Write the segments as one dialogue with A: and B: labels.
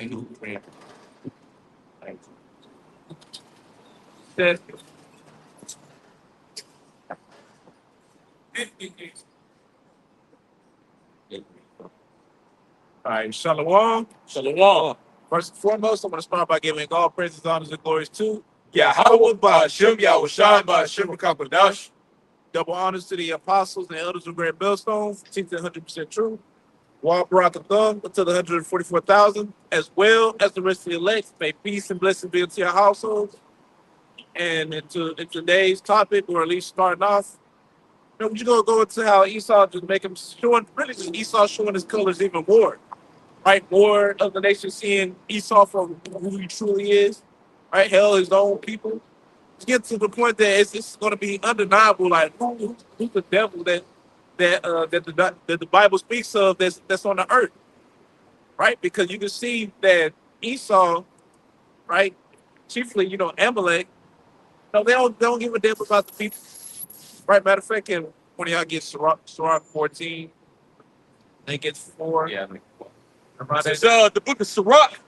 A: All right, Shalom.
B: Shalom.
A: First and foremost, I'm going to start by giving all praises, honors, and glories to Yahweh Ba'Shem, Yahweh Shai Ba'Shem Kakadash. Double honors to the apostles and elders of Great Millstone, teaching 100% true. Walk Barakathon until the 144,000, as well as the rest of the elect. May peace and blessings be into your households. And in today's topic, or at least starting off, we're going to go into how Esau just make him showing, really just Esau showing his colors even more. Right? More of the nation seeing Esau for who he truly is. Right? Hell, his own people. To get to the point that it's going to be undeniable, like who's the devil that the Bible speaks of that's on the earth, right? Because you can see that Esau, right, chiefly, Amalek, no, they don't give a damn about the people, right? Matter of fact, when y'all get Sirach 14, they get 4.
B: Yeah.
A: Around
B: This
A: that.
B: is the book of Sirach,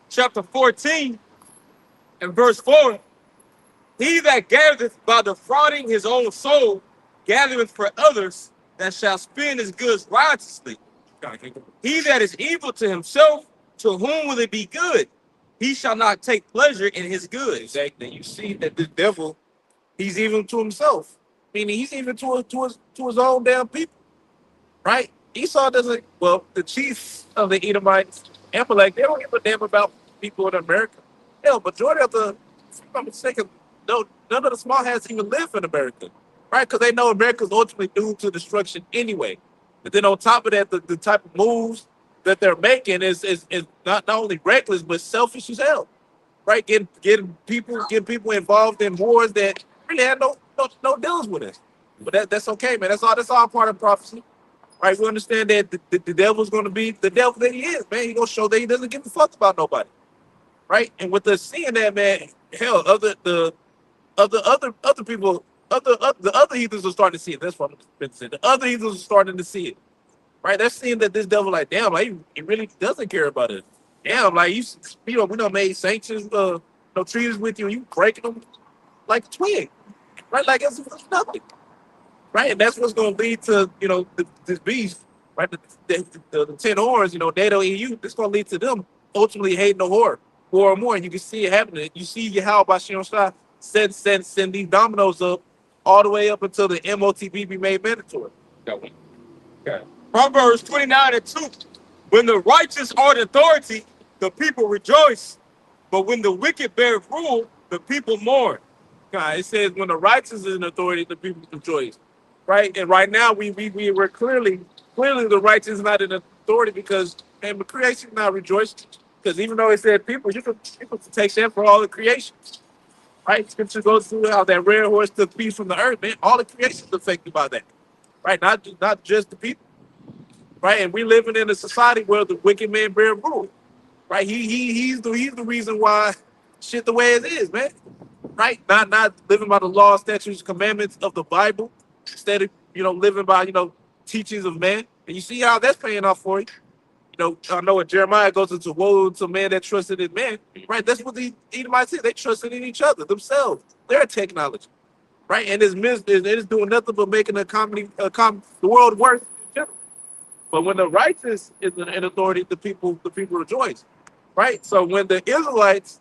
B: chapter 14, and verse 4. He that gathereth by defrauding his own soul, gathereth for others that shall spend his goods righteously. He that is evil to himself, to whom will it be good? He shall not take pleasure in his goods.
A: Exactly. You see that the devil, he's evil to himself. Meaning he's evil to his own damn people. Right? Esau doesn't, well, the chief of the Edomites, Amalek, they don't give a damn about people in America. Hell, majority of if I'm mistaken, no, none of the small hats even live in America. Right? Because they know America's ultimately doomed to destruction anyway. But then on top of that, the type of moves that they're making is not only reckless, but selfish as hell. Right? Getting people involved in wars that really had no deals with us. But that's okay, man. That's all part of prophecy. Right, we understand that the devil's going to be the devil that he is, man. He's going to show that he doesn't give a fuck about nobody, right? And with us seeing that, man, hell, other people, the other heathens are starting to see it. That's what I'm been saying. The other heathens are starting to see it, right? They're seeing that this devil, like, damn, like he really doesn't care about us. Damn, like we don't made sanctions, treaties with you, and you breaking them like a twig, right? Like it's nothing. Right, and that's what's going to lead to this beast, right? The 10 whores, NATO EU. This going to lead to them ultimately hating the whore more and more, and you can see it happening. You see how Bashir Shah send these dominoes up all the way up until the MOTB be made mandatory.
B: Okay. Proverbs 29 and 2. When the righteous are in authority, the people rejoice. But when the wicked bear rule, the people mourn.
A: It says when the righteous is in authority, the people rejoice. Right, and right now we're clearly the righteous is not in authority because the creation not rejoicing. Because even though it said people can take stand for all the creation. Right, scripture goes through how that red horse took peace from the earth, man. All the creation is affected by that. Right, not just the people. Right, and we living in a society where the wicked man bear rule. Right, he's the reason why shit the way it is, man. Right, not living by the law, statutes, commandments of the Bible. Instead of living by teachings of man, and you see how that's paying off for you. I know what Jeremiah goes into, woe to man that trusted in man. Right, that's what the Edomites said. They trusted in each other, themselves, their technology. Right, and it's doing nothing but making the world worse. But when the righteous is in authority, the people rejoice. Right, so when the Israelites,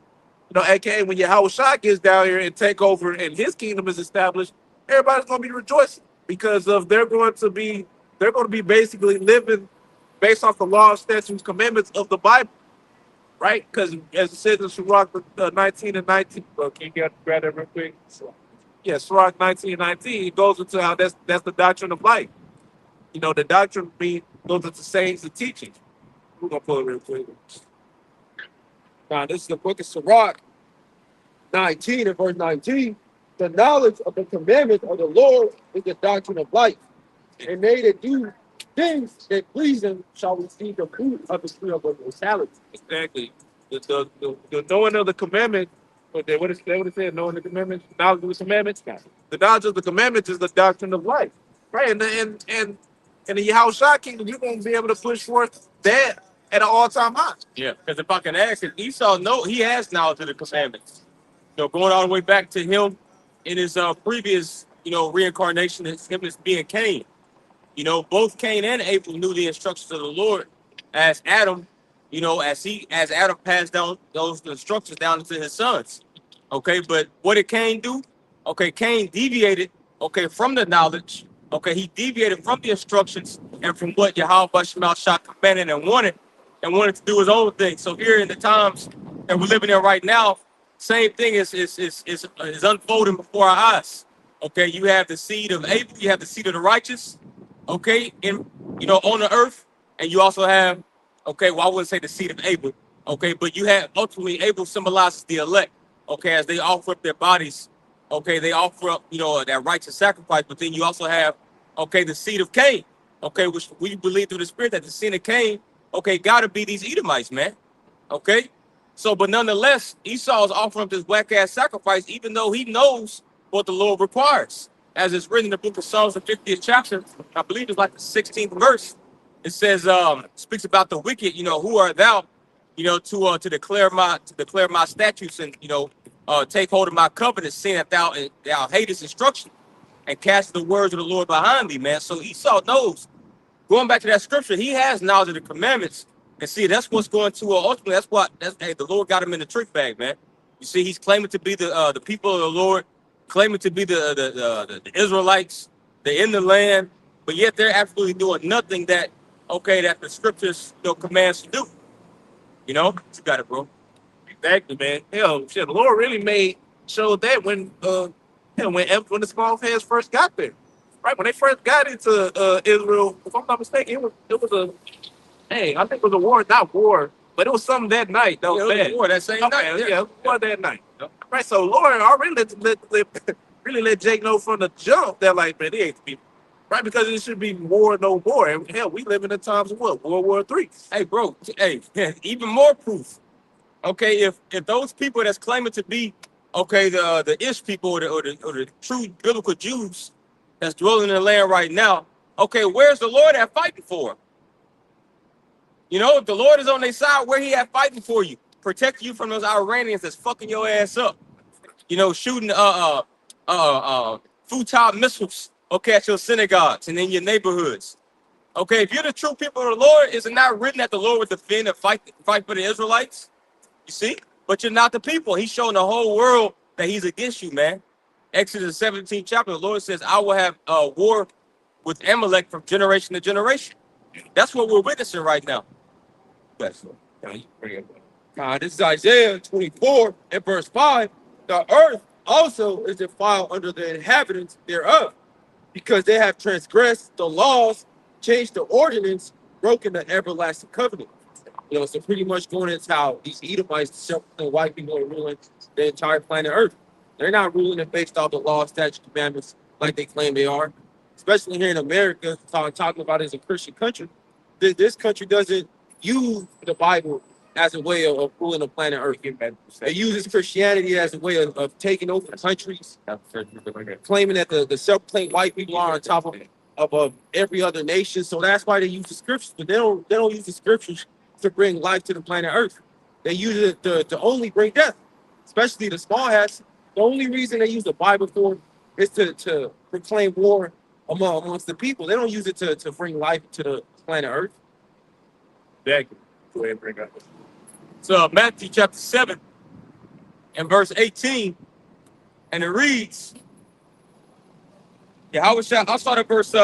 A: aka when Yahweh Shah gets down here and take over, and his kingdom is established, everybody's going to be rejoicing because they're going to be basically living based off the law, statutes, commandments of the Bible, right? Because as it says in Sirach 19 and 19, can you grab that real quick? Yeah, Sirach 19 and 19, it goes into how that's the doctrine of life. The doctrine goes into sayings and teachings. We're gonna pull it real quick.
B: Now, this is the book of Sirach 19 and verse 19. The knowledge of the commandments of the Lord is the doctrine of life. And they that do things that please him shall receive the fruit of the tree of immortality.
A: Exactly. The knowing of the commandment, what it said, knowing the commandments, knowledge of the commandments. The knowledge of the commandments is the doctrine of life. Right. And in the Yahweh Shah kingdom, you're going to be able to push forth that at an all-time high.
B: Yeah, because if I can ask it, Esau, no, he has knowledge of the commandments. Going all the way back to him in his previous, reincarnation, it's him as being Cain. Both Cain and Abel knew the instructions of the Lord as Adam, as Adam passed down those instructions down to his sons. Okay, but what did Cain do? Okay, Cain deviated, from the knowledge. Okay, he deviated from the instructions and from what Yahweh Shema Shah commanded and wanted to do his own thing. So here in the times that we're living in right now, same thing is unfolding before our eyes. Okay, you have the seed of Abel, you have the seed of the righteous, on the earth, and you also have, well, I wouldn't say the seed of Abel, but you have ultimately Abel symbolizes the elect, as they offer up their bodies, they offer up, that righteous sacrifice, but then you also have, the seed of Cain, which we believe through the Spirit that the seed of Cain, gotta be these Edomites, man, So, but nonetheless, Esau is offering up this whack ass sacrifice, even though he knows what the Lord requires. As it's written in the book of Psalms, the 50th chapter, I believe it's like the 16th verse. It says, speaks about the wicked, who are thou, to declare my statutes and take hold of my covenant, saying that thou hatest instruction and cast the words of the Lord behind thee, man. So Esau knows. Going back to that scripture, he has knowledge of the commandments. And see, that's what's going to ultimately. Hey, the Lord got him in the trick bag, man. You see, he's claiming to be the people of the Lord, claiming to be the Israelites. They're in the land, but yet they're absolutely doing nothing that the scriptures commands to do. You got it, bro.
A: Exactly, man. Shit, the Lord really showed that when the small hands first got there, right? When they first got into Israel, if I'm not mistaken, it was a I think it was a war, not war, but it was something that night. That was bad.
B: War that same night.
A: Yeah, it was war that night. Yep. Right. So Lord already really let Jake know from the jump that like, man, they ain't the people. Right, because it should be war no more. And hell, we live in the times of what? World War III.
B: Hey, bro. Hey, even more proof. If those people that's claiming to be the Ish people or the true biblical Jews that's dwelling in the land right now, where's the Lord at fighting for them? If the Lord is on their side, where he at fighting for you, protecting you from those Iranians that's fucking your ass up, shooting futile missiles, at your synagogues and in your neighborhoods. If you're the true people of the Lord, is it not written that the Lord would defend and fight for the Israelites? You see? But you're not the people. He's showing the whole world that he's against you, man. Exodus 17th chapter, the Lord says, I will have war with Amalek from generation to generation. That's what we're witnessing right now. This is Isaiah 24 and verse 5. The earth also is defiled under the inhabitants thereof, because they have transgressed the laws, changed the ordinance, broken the everlasting covenant. So pretty much going into how these Edomites, the self-proclaimed white people, are ruling the entire planet Earth. They're not ruling it based off the law, statute, commandments like they claim they are. Especially here in America, talking about it as a Christian country. This country doesn't use the Bible as a way of ruling the planet Earth. It uses Christianity as a way of taking over countries, claiming that the self-proclaimed white people are on top of every other nation. So that's why they use the scriptures, but they don't use the scriptures to bring life to the planet Earth. They use it to only bring death, especially the small hats. The only reason they use the Bible for is to proclaim war amongst the people. They don't use it to bring life to the planet Earth.
A: Exactly. Go ahead and bring up.
B: So Matthew chapter 7 and verse 18, and it reads, I'll start at verse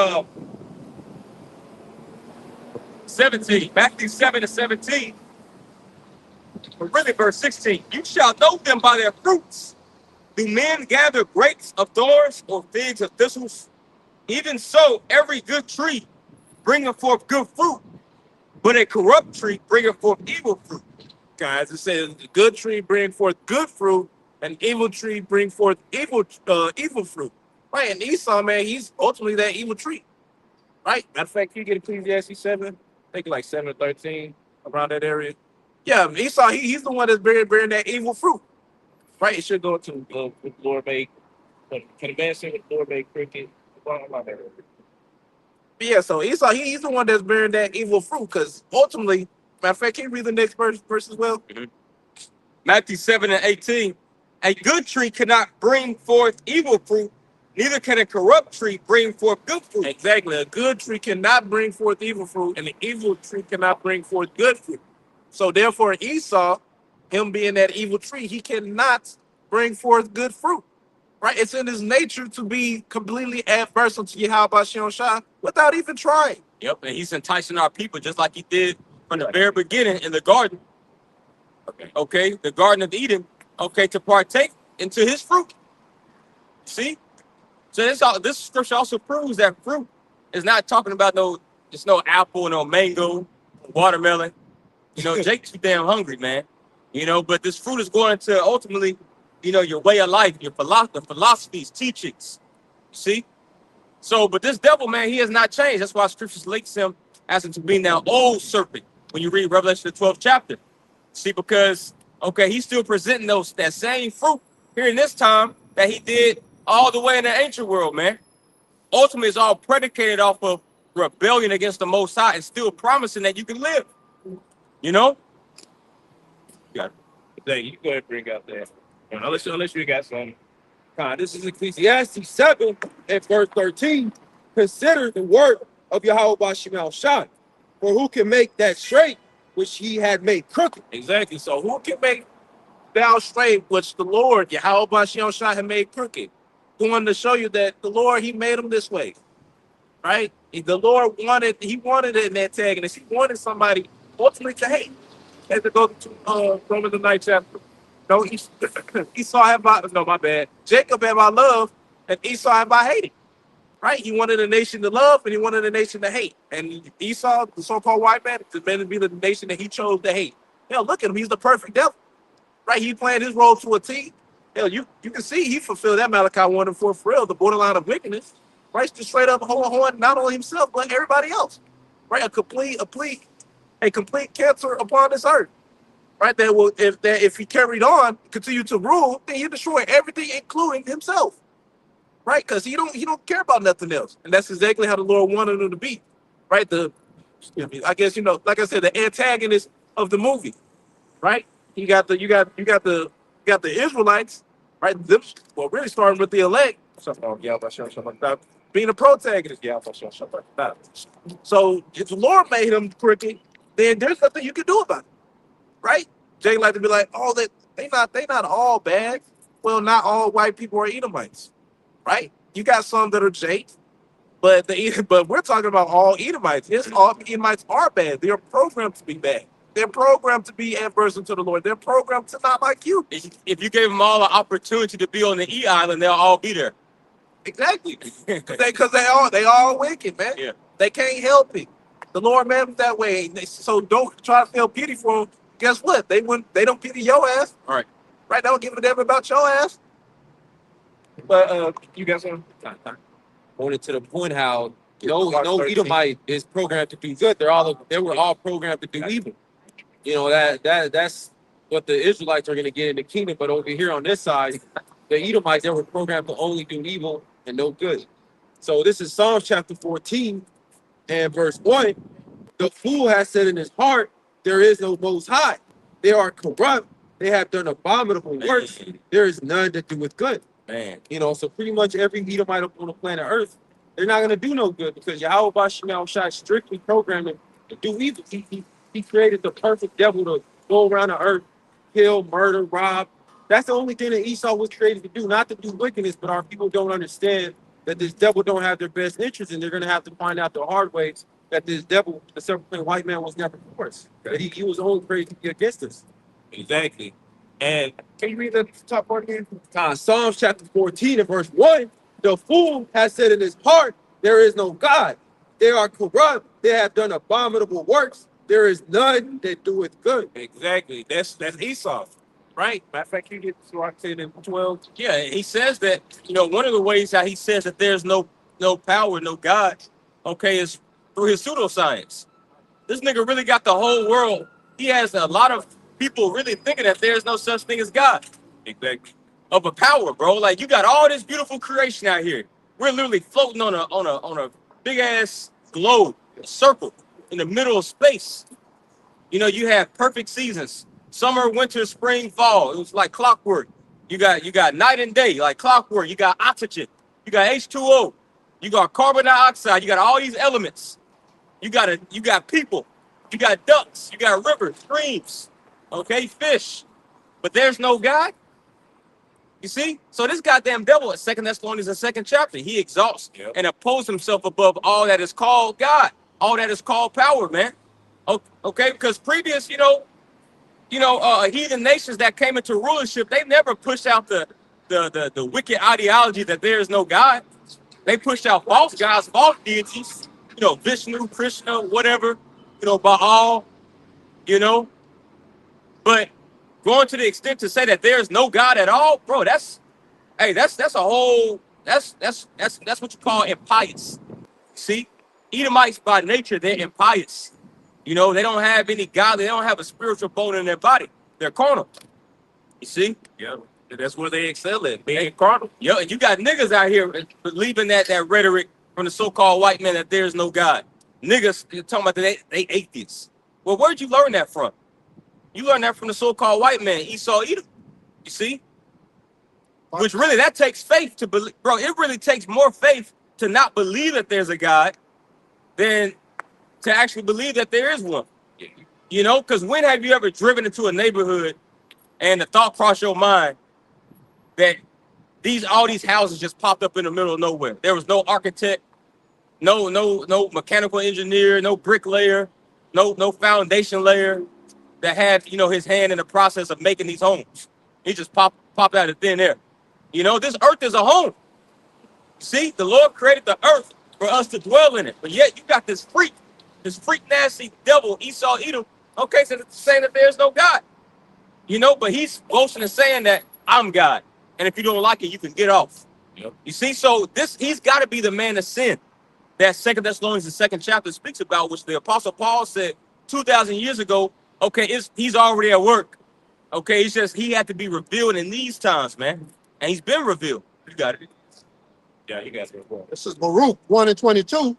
B: 17, Matthew 7 and 17, but really verse 16. You shall know them by their fruits. Do men gather grapes of thorns or figs of thistles? Even so, every good tree bringeth forth good fruit, but a corrupt tree bringeth forth evil fruit.
A: Guys, it says the good tree bring forth good fruit, and evil tree bring forth evil fruit. Right, and Esau, man, he's ultimately that evil tree. Right. Matter of fact, you get Ecclesiastes 7, I think like 7 or 13, around that area. Yeah, Esau, he's the one that's bearing that evil fruit. Right. It should go to Lord made. Can a man say with Lord made cricket? But yeah, so Esau, he's the one that's bearing that evil fruit, because ultimately, Matter of fact, can you read the next verse as well?
B: Matthew 7:18. A good tree cannot bring forth evil fruit, neither can a corrupt tree bring forth good fruit.
A: Exactly. A good tree cannot bring forth evil fruit, and an evil tree cannot bring forth good fruit. So therefore, Esau, him being that evil tree, he cannot bring forth good fruit. Right? It's in his nature to be completely adverse to Yahweh Shem Shah without even trying.
B: Yep, and he's enticing our people just like he did from the very beginning in the garden. Okay, the Garden of Eden. Okay, to partake into his fruit. See, so this scripture also proves that fruit is not talking about it's no apple, no mango, watermelon. Jake's too damn hungry, man. But this fruit is going to ultimately, your way of life, your philosophies, teachings. See? So, but this devil, man, he has not changed. That's why scriptures links him as to being that old serpent when you read Revelation the 12th chapter. See, because, okay, he's still presenting that same fruit here in this time that he did all the way in the ancient world, man. Ultimately, it's all predicated off of rebellion against the Most High and still promising that you can live. You know?
A: Yeah, you go ahead and bring out that. Unless you got something.
B: This is Ecclesiastes 7 and verse 13. Consider the work of Yahweh Shema Shai, for who can make that straight which he had made crooked?
A: Exactly. So who can make thou straight which the Lord, Yahweh Shem Shah, had made crooked? Going to show you that the Lord, he made them this way. Right? The Lord wanted it in that antagonist. He wanted somebody ultimately to hate. Had to go to Romans the 9th chapter. No, Esau had my bad. Jacob had by love, and Esau had by hating. Right? He wanted a nation to love, and he wanted a nation to hate. And Esau, the so-called white man, is meant to be the nation that he chose to hate. Hell, look at him. He's the perfect devil. Right? He playing his role to a T. Hell, you can see he fulfilled that Malachi 1 and 4 for real, the borderline of wickedness. Right? Just straight up horn, not only himself, but everybody else. Right? A complete cancer upon this earth. Right? That will if he carried on, continue to rule, then he'll destroy everything, including himself. Right? Because he don't care about nothing else. And that's exactly how the Lord wanted him to be. Right? I guess, like I said, the antagonist of the movie. Right? You got the Israelites, right? Really starting with the elect. Being a protagonist. So if the Lord made him crooked, then there's nothing you can do about it. Right? Jay like to be like, oh, they not all bad. Well, not all white people are Edomites. Right? You got some that are Jake, but we're talking about all Edomites. Yes, all Edomites are bad. They are programmed to be bad. They're programmed to be adverse to the Lord. They're programmed to not like you.
B: If you gave them all an opportunity to be on the E Island, they'll all be there.
A: Exactly. Because they all wicked, man.
B: Yeah.
A: They can't help it. The Lord made them that way. So don't try to feel pity for them. Guess what? They don't pity your ass.
B: All right.
A: Right? They don't give a damn about your ass. But you got some?
B: Pointed to the point how no Edomite is programmed to do good. They were all programmed to do evil. That's what the Israelites are going to get in the kingdom. But over here on this side, the Edomites, they were programmed to only do evil and no good. So this is Psalms chapter 14 and verse 1. The fool has said in his heart, there is no Most High. They are corrupt. They have done abominable works. There is none that doeth good. Man, so pretty much every Edomite on the planet Earth, they're not going to do no good because Yahweh Shema Shai strictly programmed them to do evil. He created the perfect devil to go around the earth, kill, murder, rob. That's the only thing that Esau was created to do, not to do wickedness. But our people don't understand that this devil don't have their best interests, and they're going to have to find out the hard way that this devil, the serpent white man, was never for us. That he was only created to be against us.
A: Exactly. And can you read the top part again?
B: Psalms chapter 14 and verse 1. The fool has said in his heart, there is no God. They are corrupt. They have done abominable works. There is none that doeth good.
A: Exactly. That's Esau. Right? Matter of fact, you get Sirach 10 and 12.
B: Yeah, he says that, one of the ways how he says that there's no power, no God, okay, is through his pseudoscience. This nigga really got the whole world. He has a lot of people really thinking that there's no such thing as God.
A: Exactly.
B: Of a power, bro. Like, you got all this beautiful creation out here. We're literally floating on a big ass globe, a circle in the middle of space. You know, you have perfect seasons: summer, winter, spring, fall. It was like clockwork. You got night and day, like clockwork. You got oxygen. You got H2O. You got carbon dioxide. You got all these elements. You got people. You got ducks. You got rivers, streams. Okay, fish. But there's no God. You see? So this goddamn devil at 2 Thessalonians, the 2nd chapter, he exalts and opposes himself above all that is called God, all that is called power, man. Okay, because previous, heathen nations that came into rulership, they never pushed out the wicked ideology that there is no God. They pushed out false gods, false deities, Vishnu, Krishna, whatever, Baal, But going to the extent to say that there's no God at all, bro, that's a whole that's what you call impious. See, Edomites by nature, they're impious. They don't have any God, they don't have a spiritual bone in their body. They're carnal. You see?
A: Yeah. That's where they excel at, being carnal.
B: Yeah, and you got niggas out here believing that rhetoric from the so-called white man that there's no God. Niggas talking about that they atheists. Well, where'd you learn that from? You learned that from the so-called white man, Esau Edom. You see? Which really, that takes faith to believe. Bro, it really takes more faith to not believe that there's a God than to actually believe that there is one. Because when have you ever driven into a neighborhood and the thought crossed your mind that all these houses just popped up in the middle of nowhere? There was no architect, no mechanical engineer, no bricklayer, no foundation layer that had, his hand in the process of making these homes. He just popped out of thin air. This earth is a home. See, the Lord created the earth for us to dwell in it. But yet you got this freak nasty devil, Esau Edom, saying that there's no God. But he's boasting and saying that I'm God. And if you don't like it, you can get off.
A: Yep.
B: You see, so he's got to be the man of sin that 2 Thessalonians, the 2nd chapter, speaks about, which the Apostle Paul said 2,000 years ago. Okay, he's already at work. Okay, it's just he had to be revealed in these times, man. And he's been revealed. You got it.
A: Yeah, you guys are wrong.
C: This is Baruch 1:22,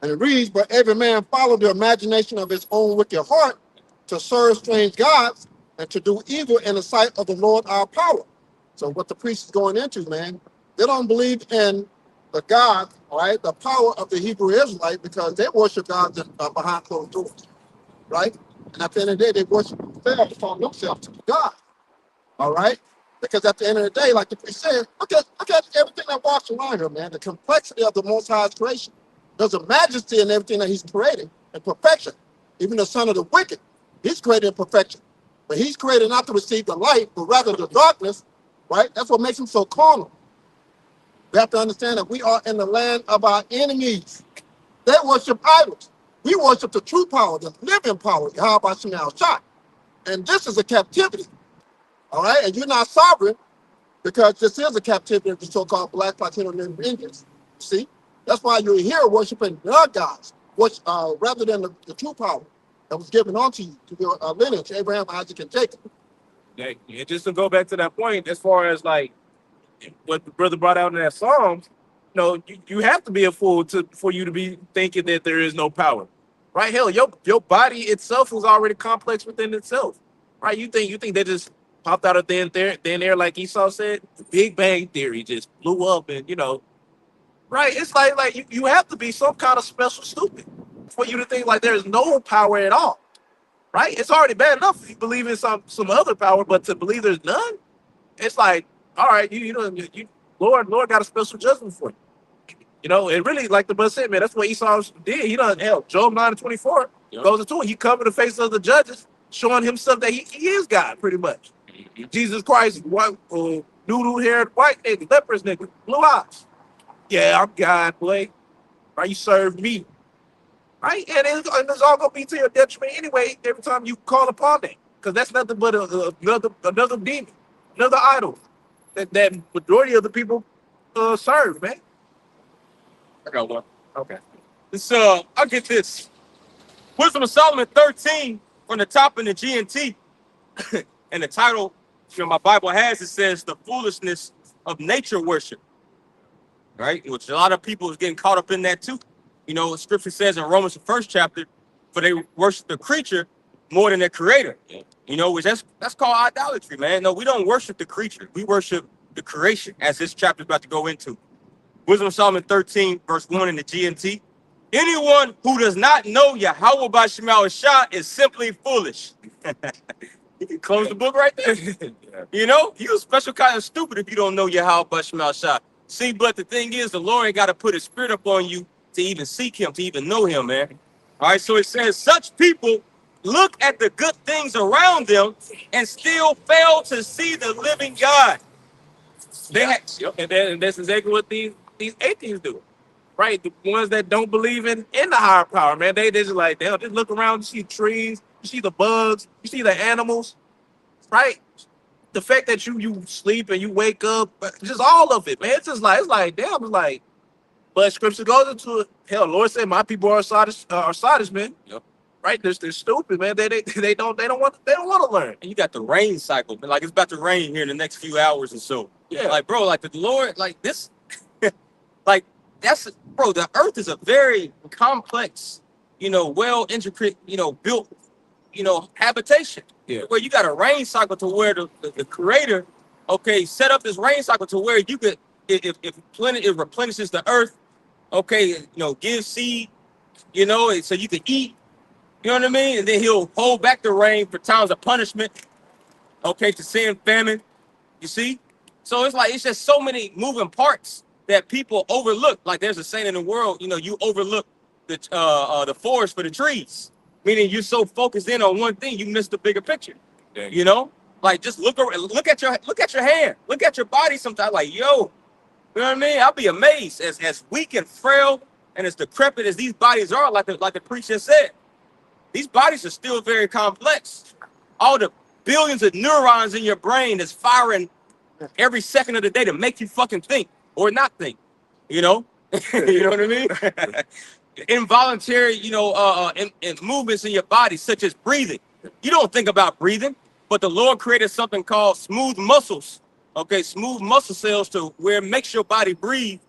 C: and it reads, "But every man follow the imagination of his own wicked heart to serve strange gods and to do evil in the sight of the Lord our power." So what the priest is going into, man, they don't believe in the God, right, the power of the Hebrew Israelite, because they worship gods behind closed doors, right? And at the end of the day, they worship themselves, call themselves to God, all right? Because at the end of the day, like the priest said, look at everything that walks around here, man. The complexity of the Most High's creation. There's a majesty in everything that he's creating in perfection. Even the son of the wicked, he's created in perfection. But he's created not to receive the light, but rather the darkness, right? That's what makes him so carnal. We have to understand that we are in the land of our enemies. They worship idols. We worship the true power, the living power, Yahweh Shem Shai. And this is a captivity. All right, and you're not sovereign because this is a captivity of the so-called Black Latino Indians. See, that's why you're here worshiping their gods, rather than the true power that was given unto you, to your lineage, Abraham, Isaac, and Jacob.
A: Yeah, and just to go back to that point, as far as like what the brother brought out in that Psalms, you have to be a fool for you to be thinking that there is no power, right? Hell, your body itself is already complex within itself, right? You think they just popped out of thin air, like Esau said? Big Bang Theory just blew up, and right? It's like you have to be some kind of special stupid for you to think like there's no power at all, right? It's already bad enough if you believe in some other power, but to believe there's none, it's like, all right, Lord got a special judgment for you. It really, like the brother said, man, that's what Esau did. He done hell. Job 9:24 goes into it. He covered the face of the judges, showing himself that he is God, pretty much. Jesus Christ, white, noodle-haired white nigga, leprous nigga, blue eyes. Yeah, I'm God, boy. Right? You serve me. Right? And it's all going to be to your detriment anyway every time you call upon that. Because that's nothing but another demon, another idol that majority of the people serve, man.
B: I got one.
A: Okay.
B: I'll get this. Wisdom of Solomon 13 from the top in the GNT. And the title, my Bible has, it says the foolishness of nature worship. Right? Which a lot of people is getting caught up in that too. Scripture says in Romans, the 1st chapter, for they worship the creature more than their creator. You know, which that's called idolatry, man. No, we don't worship the creature. We worship the creation, as this chapter is about to go into. Wisdom of Solomon 13, verse 1 in the GNT. Anyone who does not know Yahweh Bashmal Shah is simply foolish. You can close the book right there. You know, you're a special kind of stupid if you don't know Yahweh Bashmal Shah. See, but the thing is, the Lord ain't got to put his spirit up on you to even seek him, to even know him, man. All right, so it says, such people look at the good things around them and still fail to see the living God.
A: And that's exactly what these atheists do, right? The ones that don't believe in the higher power, man. They just like they'll just look around, you see trees, you see the bugs, you see the animals, right? The fact that you sleep and you wake up, just all of it, man. It's like damn, it's like. But scripture goes into it. Hell, Lord said, "My people are sadists, man."
B: Yep.
A: Right? They're stupid, man. They don't want to learn.
B: And you got the rain cycle, man. Like it's about to rain here in the next few hours or so.
A: Yeah.
B: Like, bro, like the Lord, like this, like that's, bro, the earth is a very complex, you know, well intricate, you know, built, you know, habitation.
A: Yeah.
B: Where you got a rain cycle to where the creator, okay, set up this rain cycle to where you could, if it replenishes the earth, okay, you know, give seed, you know, so you can eat, you know what I mean? And then he'll hold back the rain for times of punishment, okay, to sin, famine, you see? So it's like, it's just so many moving parts that people overlook. Like there's a saying in the world, you know, you overlook the forest for the trees, meaning you're so focused in on one thing, you miss the bigger picture.
A: Dang.
B: You know, like just look at your hand, look at your body sometimes. Like, yo, you know what I mean? I'll be amazed as weak and frail and as decrepit as these bodies are. Like the preacher said, these bodies are still very complex. All the billions of neurons in your brain that's firing every second of the day to make you fucking think or not think, you know? You know what I mean? Involuntary, you know, in movements in your body, such as breathing. You don't think about breathing, but the Lord created something called smooth muscles. Okay, smooth muscle cells to where it makes your body breathe.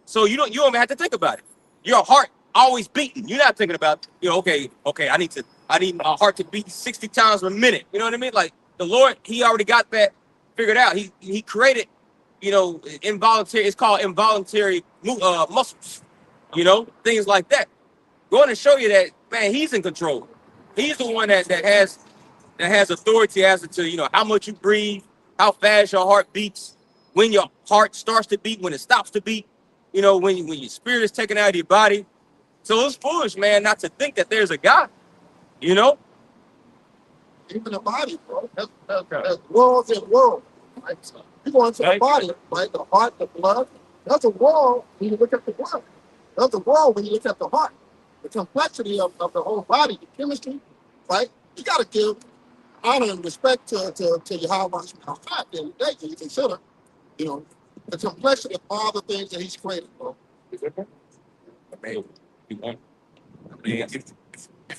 B: So you don't even have to think about it. Your heart always beating. You're not thinking about, you know, okay, I need my heart to beat 60 times a minute. You know what I mean? Like the Lord, he already got that figured out. He created, you know, involuntary, it's called involuntary muscles, you know, things like that. Going to show you that, man, he's in control. He's the one that has authority as to, you know, how much you breathe, how fast your heart beats, when your heart starts to beat, when it stops to beat, you know, when your spirit is taken out of your body. So it's foolish, man, not to think that there's a God, you know?
C: Even the body, bro. That's worlds and worlds. Right? You go into the body, right? The heart, the blood. That's a world when you look at the blood. That's a world when you look at the heart. The complexity of the whole body, the chemistry, right? You got to give honor and respect to Yahweh Shemel Shah every day. Can you consider, you know, the complexity of all the things that he's created, bro?
A: If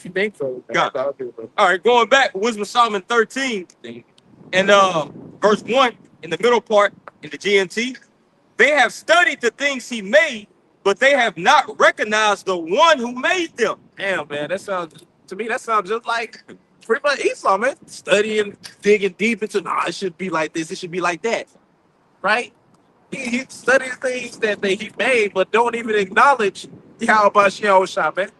A: you think so,
B: God. All right, going back, Wisdom of Solomon 13 and verse 1 in the middle part in the GNT. They have studied the things he made, but they have not recognized the one who made them.
A: Damn, man, that sounds just like pretty much Esau, man. Studying, digging deep into, it should be like this, it should be like that, right? He studies things that he made, but don't even acknowledge Yahweh Shah, man.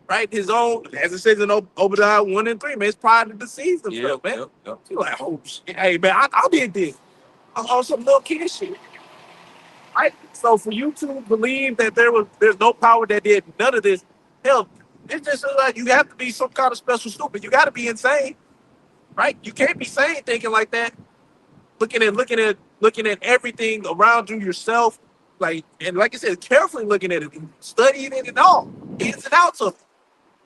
A: Right? His own, as it says in Obadiah 1 and 3, man, his pride deceives himself, man.
B: Yep.
A: He's like, oh shit, hey man, I did this. I'm on some little kid shit. Right? So for you to believe that there's no power that did none of this, hell, it's just like you have to be some kind of special stupid. You gotta be insane. Right? You can't be sane thinking like that. Looking at everything around you, yourself, like, and like I said, carefully looking at it, studying it and all, ins and outs of it.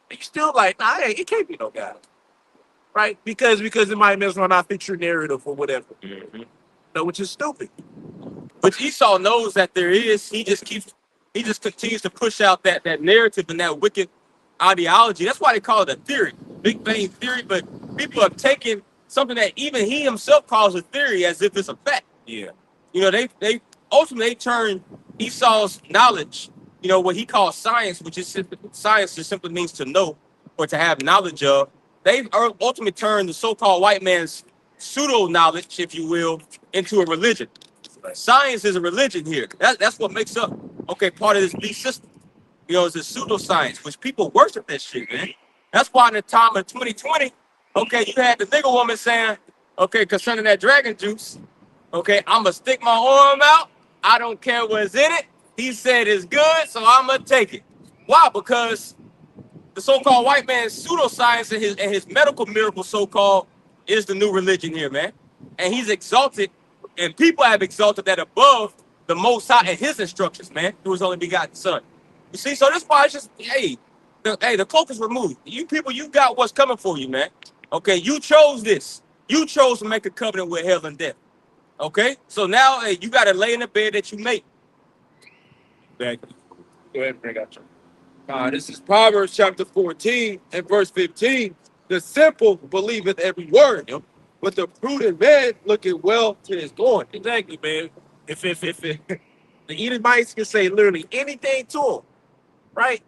A: And you still like, nah, it can't be no God. Right? Because it might mess around not fit your narrative or whatever.
B: Mm-hmm.
A: No, which is stupid.
B: But Esau knows that there is. He just continues to push out that narrative and that wicked ideology. That's why they call it a theory, Big Bang Theory. But people have taken something that even he himself calls a theory as if it's a fact.
A: Yeah.
B: You know, they ultimately turn Esau's knowledge, you know, what he calls science, which is science just simply means to know or to have knowledge of. they've ultimately turned the so-called white man's pseudo knowledge, if you will, into a religion. Science is a religion here. That's what makes up, okay, part of this beast system. You know, it's a pseudoscience, which people worship that shit, man. That's why in the time of 2020, okay, you had the nigga woman saying, okay, concerning that dragon juice, okay, I'm gonna stick my arm out. I don't care what's in it. He said it's good, so I'm gonna take it. Why? Because the so-called white man's pseudoscience and his medical miracle, so-called, is the new religion here, man. And he's exalted, and people have exalted that above the Most High and his instructions, man, through his only begotten Son. You see, so that's why it's just, the cloak is removed. You people, you got what's coming for you, man. Okay, you chose this. You chose to make a covenant with hell and death. Okay, so now you got to lay in the bed that you make.
A: Exactly. Go ahead and bring out your.
D: This is Proverbs chapter 14 and verse 15. The simple believeth every word,
A: Yep.
D: but the prudent man looketh well to his going.
A: Exactly, man. If the Edomites can say literally anything to him, right?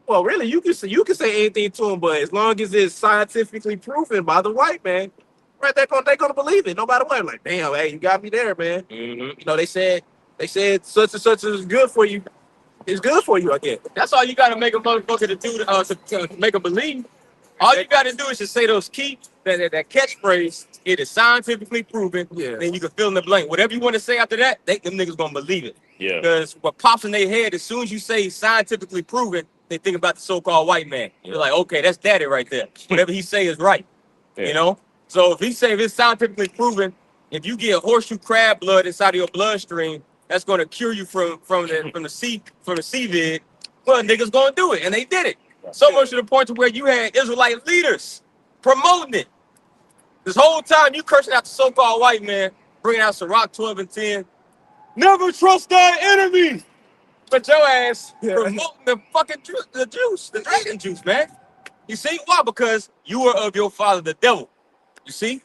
A: Well, really, you can say anything to him, but as long as it's scientifically proven by the white man, right? They're gonna believe it, no matter what. Like, damn, hey, you got me there, man.
B: Mm-hmm.
A: You know, they said such and such is good for you. It's good for you, I guess.
B: That's all you got to make a motherfucker to do to make a believe. All you got to do is just say those key, that catchphrase. It is scientifically proven.
A: Yeah.
B: Then you can fill in the blank. Whatever you want to say after that, them niggas gonna believe it.
E: Yeah.
B: Because what pops in their head as soon as you say scientifically proven, they think about the so-called white man. They're like, okay, that's daddy right there. Whatever he say is right.
E: Yeah.
B: You know. So if he say if it's scientifically proven, if you get horseshoe crab blood inside of your bloodstream, that's going to cure you from the CVID. Well, niggas gonna do it, and they did it. So much to the point to where you had Israelite leaders promoting it. This whole time you cursing out the so-called white man, bringing out Sirach 12 and 10. Never trust thy enemy. But your ass promoting the fucking the juice, the dragon juice, man. You see why? Because you are of your father, the devil. You see?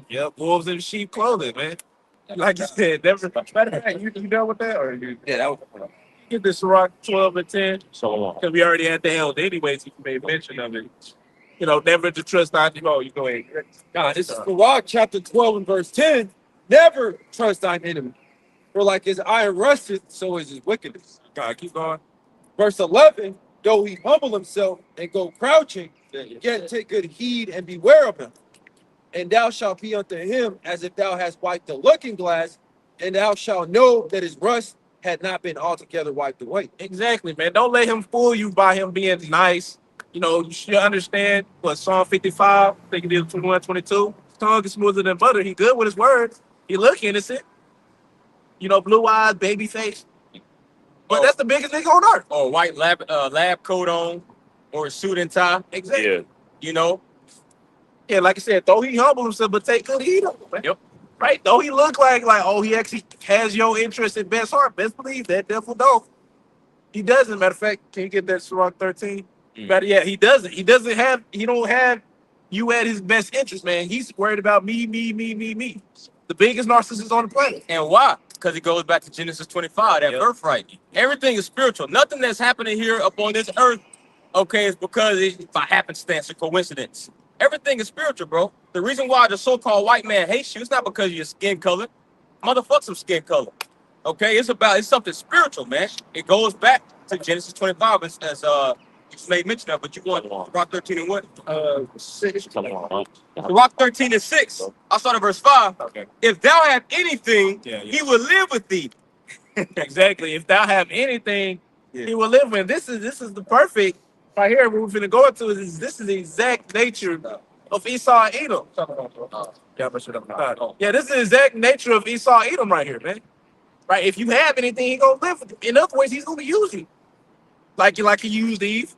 A: Yep, wolves in sheep clothing, man. Like you said, never. Matter of fact, you done with that, or you
B: Yeah, that was.
A: get this Rock 12 and 10?
E: So
A: Because we already had the held anyways. You made mention of it. You know, never to trust not to go. You go ahead.
D: This is Sirach chapter 12 and verse 10. Never trust thine enemy, for like his iron rusted, so is his wickedness.
A: God, keep going.
D: Verse 11, though he humble himself and go crouching, yet take good heed and beware of him. And thou shalt be unto him as if thou hast wiped the looking glass, and thou shalt know that his rust had not been altogether wiped away.
A: Exactly, man. Don't let him fool you by him being nice. You know, you should understand what Psalm 55, I think it is 21, 22. His tongue is smoother than butter. He good with his words. He look innocent. You know, blue eyes, baby face. But that's the biggest nigga on earth.
B: Or a white lab coat on, or a suit and tie.
A: Exactly.
E: yeah.
B: You know.
A: Yeah, like I said, though he humble himself, but take good heed of him, man.
B: Yep.
A: Right? Though he look like, oh, he actually has your interest in best heart. Best believe that devil don't. He doesn't. Matter of fact, can you get that Sirach 13? But yeah, he doesn't. He don't have you at his best interest, man. He's worried about me. The biggest narcissist on the planet.
B: And why? Because it goes back to Genesis 25, that
A: Yep.
B: birthright. Everything is spiritual. Nothing that's happening here upon this earth, okay, is because it's by happenstance or coincidence. Everything is spiritual, bro. The reason why the so-called white man hates you is not because of your skin color. Motherfuck some skin color. Okay, it's something spiritual, man. It goes back to Genesis 25 as you made mention of, but you want Rock 13 and what?
A: 6.
B: Rock 13 and 6. I'll start at verse 5.
A: Okay.
B: If thou have anything,
A: Yeah.
B: he will live with thee.
A: Exactly. If thou have anything,
B: Yeah.
A: he will live with. This is the perfect right here. What we're finna go into this is the exact nature of Esau and Edom. Yeah, this is the exact nature of Esau and Edom right here, man. Right? If you have anything, he gonna live with you. In other words, he's gonna use you. Like he used Eve.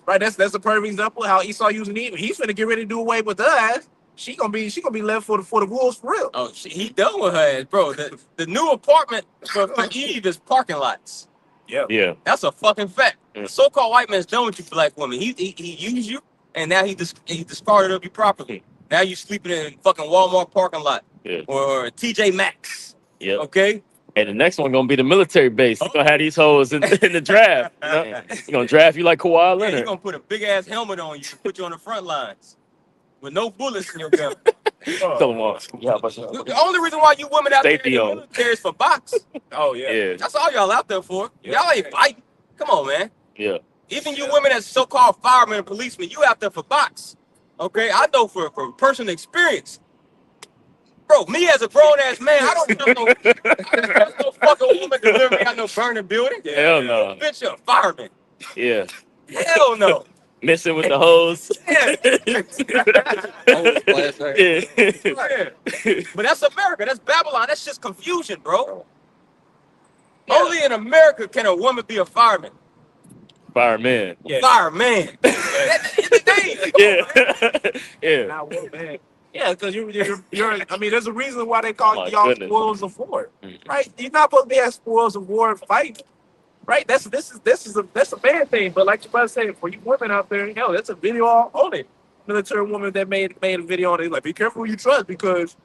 A: Right? That's a perfect example of how Esau using Eve. He's finna get ready to do away with us. She gonna be left for the wolves for real.
B: Oh, he done with her ass, bro. The new apartment for Eve is parking lots.
E: Yeah.
B: That's a fucking fact.
E: Mm.
B: The so-called white man's done with you, black woman. He used you, and now he discarded of you properly. Now you sleeping in fucking Walmart parking lot
E: Yeah.
B: or TJ Maxx.
E: Yeah.
B: Okay,
E: And the next one gonna be the military base. He's gonna have these hoes in the draft. You know? He's gonna draft you like Kawhi
B: Yeah,
E: Leonard.
B: he's gonna put a big ass helmet on you and put you on the front lines with no bullets in your gun.
E: Tell him off. Yeah, but
B: The only reason why you women out
E: Safety
B: there in the
E: on.
B: military is for box.
A: Oh yeah.
E: yeah,
B: That's all y'all out there for. Y'all ain't fighting. Come on, man.
E: yeah.
B: Even you women as so-called firemen and policemen, you out there for box. Okay, I know for personal experience. Bro, me as a grown-ass man, I don't trust no fucking woman to live out no burning building.
E: Hell no.
B: Bitch, you're a fireman.
E: Yeah.
B: Hell no.
E: Messing with the hose.
B: Yeah.
E: yeah.
B: Yeah. But that's America. That's Babylon. That's just confusion, bro. Only in America can a woman be a fireman.
E: Fireman.
A: Yeah.
B: Fireman. That's the name.
E: Yeah. yeah.
A: Nah, well, man. Yeah, because you're. I mean, there's a reason why they call
E: My
A: y'all
E: goodness.
A: spoils of war,
E: Mhm.
A: right? You're not supposed to be at spoils of war and fight, right? That's a bad thing. But like you about to say, for you women out there, hell, that's a video on it. Military woman that made a video on it. Like, be careful who you trust because,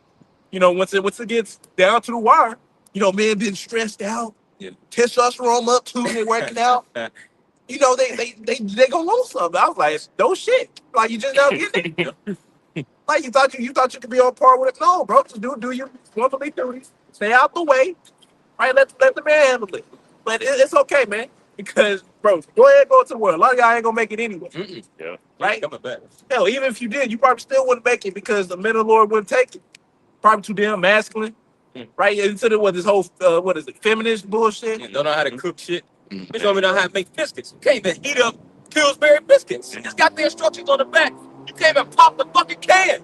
A: you know, once it gets down to the wire, you know, men been stressed out, testosterone up too, they working out. You know, they gonna lose something. I was like, no shit. Like you just don't get it. Like you thought you could be on par with it. No, bro, just do your womanly duties. Stay out the way. Right, let the man handle it. But it's okay, man. Because bro, go ahead and go to the world. A lot of y'all ain't gonna make it anyway.
B: Mm-mm.
E: Yeah.
A: Right?
B: Coming back.
A: Hell, even if you did, you probably still wouldn't make it because the men of the Lord wouldn't take it. Probably too damn masculine. Right? Into this whole what is it, feminist bullshit.
B: You don't know how to cook shit. Bitch don't even know how to make biscuits. You can't even heat up Pillsbury biscuits. It's got the instructions on the back. You can't even pop the fucking can.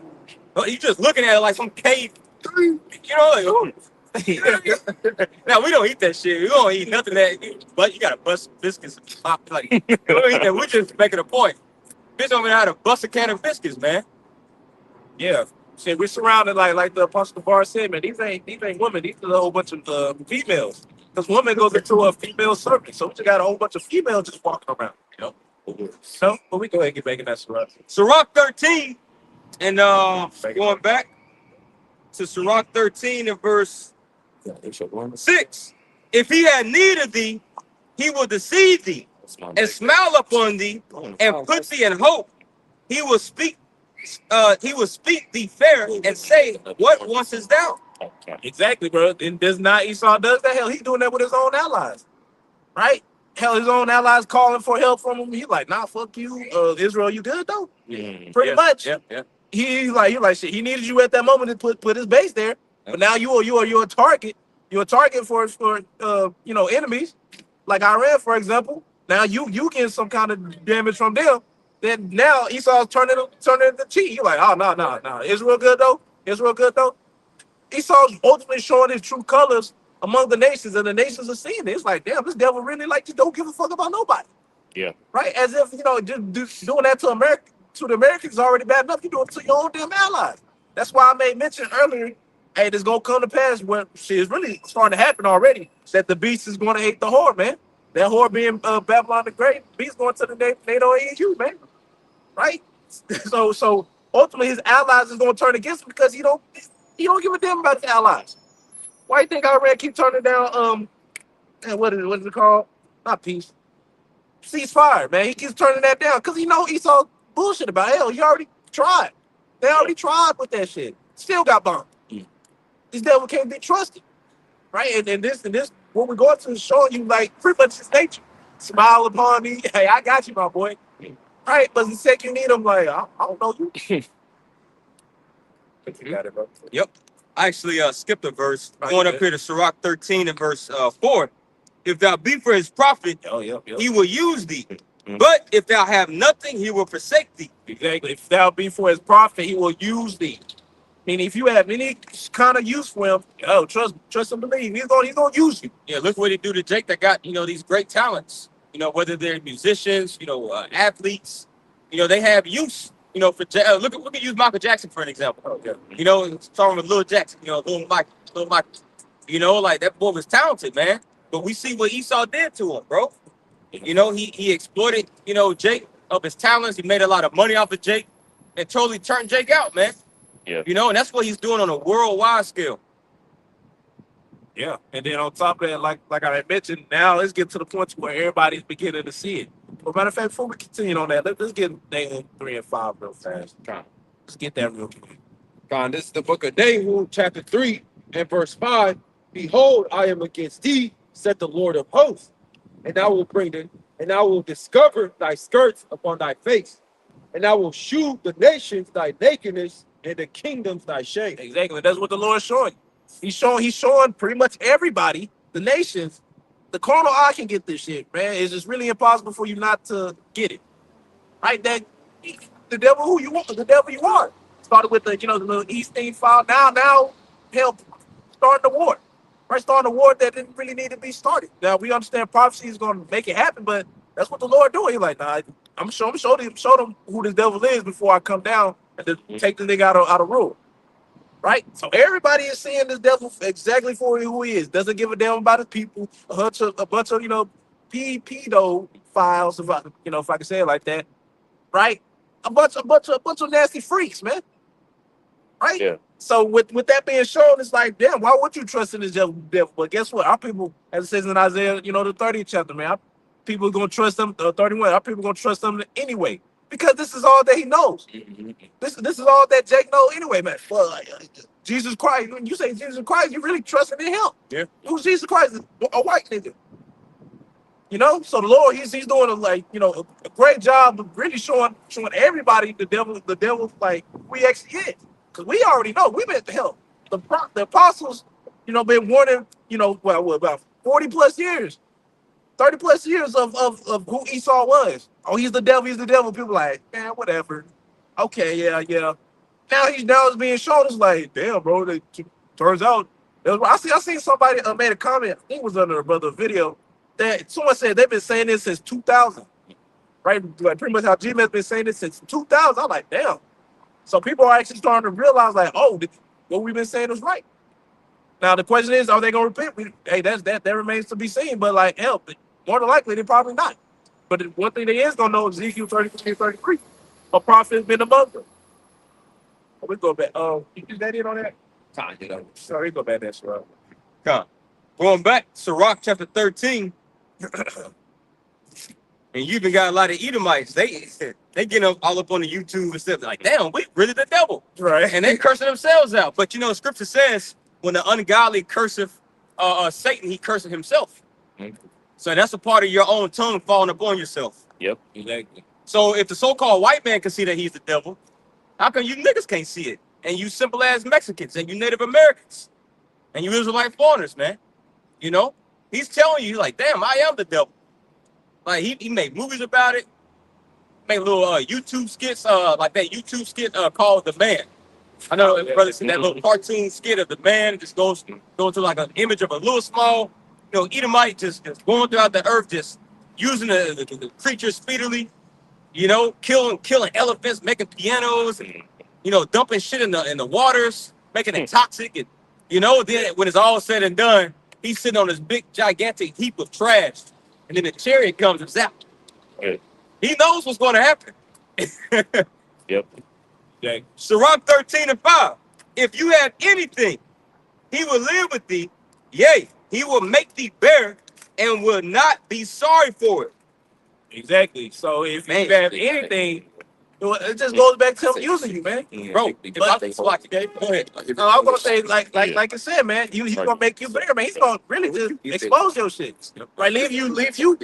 B: But you just looking at it like some cave. You know, like, ooh. Now we don't eat that shit. We don't eat nothing that. But you gotta bust biscuits and pop like. We don't eat that. We're just making a point. Bitch don't even know how to bust a can of biscuits, man.
A: Yeah. Shit, we're surrounded like the Apostle Bar said, man. These ain't women. These are a whole bunch of females. Because woman goes into a female servant, so we just got a whole bunch of females just walking around. You know. So, but we go ahead and get back in that Sirach.
B: Sirach 13, and going back to Sirach 13 and verse 6. If he had need of thee, he will deceive thee and smile upon thee and put thee in hope. He will speak thee fair and say, what wantest thou?
A: Exactly, bro. And does not Esau does that? Hell, he's doing that with his own allies, right? Hell, his own allies calling for help from him. He's like, nah, fuck you, Israel. You good though? Pretty much.
B: Yeah.
A: He's like shit. He needed you at that moment to put his base there, but now you're a target. You're a target for you know, enemies like Iran, for example. Now you getting some kind of damage from them. Then now Esau's turning the cheek. You're like, oh no. Israel good though. Israel good though. Esau's ultimately showing his true colors among the nations, and the nations are seeing it. It's like, damn, this devil really like just don't give a fuck about nobody.
E: Yeah.
A: Right? As if, you know, just doing that to America, to the Americans is already bad enough. You do it to your own damn allies. That's why I made mention earlier, hey, this gonna come to pass when shit is really starting to happen already, that the beast is gonna hate the whore, man. That whore being Babylon the Great, beast going to the NATO AU, man. Right? So ultimately his allies is gonna turn against him because he don't give a damn about the allies. Why you think Iran keep turning down what is it called? Not peace. Ceasefire, man. He keeps turning that down because he know Esau bullshit about it. Hell, he already tried. They already tried with that shit. Still got bombed. This devil can't be trusted. Right? And this what we're going to is showing you like pretty much his nature. Smile upon me. Hey, I got you, my boy. Right? But the second you need him, like, I don't know you. You got it, bro.
B: Yep. I actually skipped a verse. Going up here to Sirach 13 and verse 4. If thou be for his prophet, he will use thee. But if thou have nothing, he will forsake thee.
A: Exactly. If thou be for his prophet, he will use thee. Meaning, if you have any kind of use for him, trust and believe. He's gonna use you.
B: Yeah, look what he do to Jake that got, these great talents. Whether they're musicians, athletes, they have use. For look at use Michael Jackson for an example.
A: Okay.
B: Starting with Lil Jackson, Lil Mike. Like that boy was talented, man. But we see what Esau did to him, bro. He exploited, Jake of his talents. He made a lot of money off of Jake and totally turned Jake out, man.
E: Yeah.
B: And that's what he's doing on a worldwide scale.
A: Yeah, and then on top of that, like I had mentioned, now let's get to the point where everybody's beginning to see it. But matter of fact, before we continue on that, let's get Nahum 3 and 5 real fast. Let's get that real quick.
D: God, this is the book of Nahum, chapter 3 and verse 5. Behold, I am against thee, said the Lord of hosts, and I will discover thy skirts upon thy face, and I will shew the nations thy nakedness, and the kingdoms thy shame.
A: Exactly. That's what the Lord's showing. He's showing pretty much everybody, the nations, the carnal eye can get this shit, man. It's just really impossible for you not to get it. Right? That the devil who you want, the devil you are. Started with the the little East thing file. Now help starting the war. Right, starting a war that didn't really need to be started. Now we understand prophecy is gonna make it happen, but that's what the Lord doing. He's like, nah, I'm show them who this devil is before I come down and to take the nigga out of rule. Right? So everybody is seeing this devil exactly for who he is. Doesn't give a damn about his people. A bunch of pedo files, if I can say it like that. Right? A bunch of nasty freaks, man. Right?
E: Yeah.
A: So with that being shown, it's like, damn, why would you trust in this devil? But guess what? Our people, as it says in Isaiah, the 30th chapter, man, our people gonna trust them. 31, our people gonna trust them anyway, because this is all that he knows. This is all that Jake knows anyway, man. Well, Jesus Christ. When you say Jesus Christ, you really trusting in him.
B: Yeah.
A: Who's Jesus Christ? A white nigga. So the Lord, he's doing a great job of really showing everybody the devil like who he actually is. Because we already know, we've been to hell. The apostles, been warning, about 40 plus years, 30 plus years of who Esau was. Oh, he's the devil. People like, man, whatever. Okay, yeah. Now it's being shown. It's like, damn, bro. Turns out, I seen somebody made a comment. I think it was under a brother video that someone said they've been saying this since 2000, right? Like pretty much how G-Man's been saying this since 2000. I'm like, damn. So people are actually starting to realize, like, oh, what we've been saying is right. Now the question is, are they gonna repent? Hey, that remains to be seen. But like, hell, more than likely, they're probably not. But one thing they is gonna know is Ezekiel 33, a prophet has been among them. We go back. Is that it on that? Sorry, go back. That's right.
B: Come. Going back, Sirach chapter 13, and you even got a lot of Edomites. They get all up on the YouTube and stuff. Like, damn, we really the devil.
A: Right.
B: And they cursing themselves out. But scripture says when the ungodly curseth Satan, he curseth himself.
E: Mhm.
B: So that's a part of your own tongue falling upon yourself.
E: Yep.
A: Exactly.
B: So if the so-called white man can see that he's the devil, how come you niggas can't see it? And you simple ass Mexicans and you Native Americans and you Israelite foreigners, man. He's telling you, like, damn, I am the devil. Like he made movies about it, made little YouTube skits, like that YouTube skit called The Man. I know brother seen that little cartoon skit of the man just goes to like an image of a little small, Edomite just going throughout the earth, just using the creatures speedily, killing elephants, making pianos, and dumping shit in the waters, making it toxic, and then when it's all said and done, he's sitting on this big gigantic heap of trash, and then the chariot comes and zaps.
E: Good.
B: He knows what's going to happen.
E: Yep.
A: Yeah.
B: Sirach 13 and 5. If you have anything, he will live with thee. Yea, he will make thee bear and will not be sorry for it.
A: Exactly. So if you have anything, it just goes back to him using you, man.
B: Bro, go ahead.
A: No, I'm gonna say like I said, man. He's gonna make you bigger, man. He's gonna really just expose your shit, right? Leave you naked, man.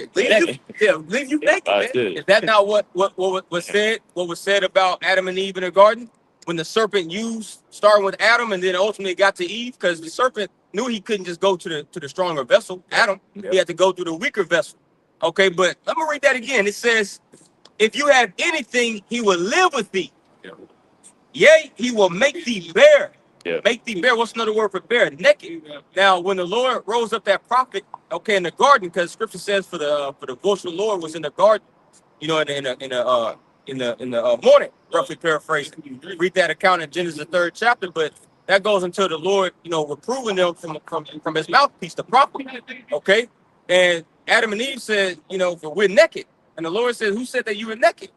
B: Is that not what was said? What was said about Adam and Eve in the garden when the serpent starting with Adam and then ultimately got to Eve? Because the serpent knew he couldn't just go to the stronger vessel, Adam. He had to go through the weaker vessel. Okay, but let me read that again. It says, if you have anything, he will live with thee. Yea, he will make thee bear.
E: Yeah.
B: Make thee bear. What's another word for bear? Naked. Now, when the Lord rose up that prophet, in the garden, because Scripture says for the voice of the Lord was in the garden, in the morning. Roughly paraphrasing. Read that account in Genesis the 3rd chapter, but that goes until the Lord, reproving them from his mouthpiece, the prophet. Okay, and Adam and Eve said, for we're naked. And the Lord said, who said that you were naked?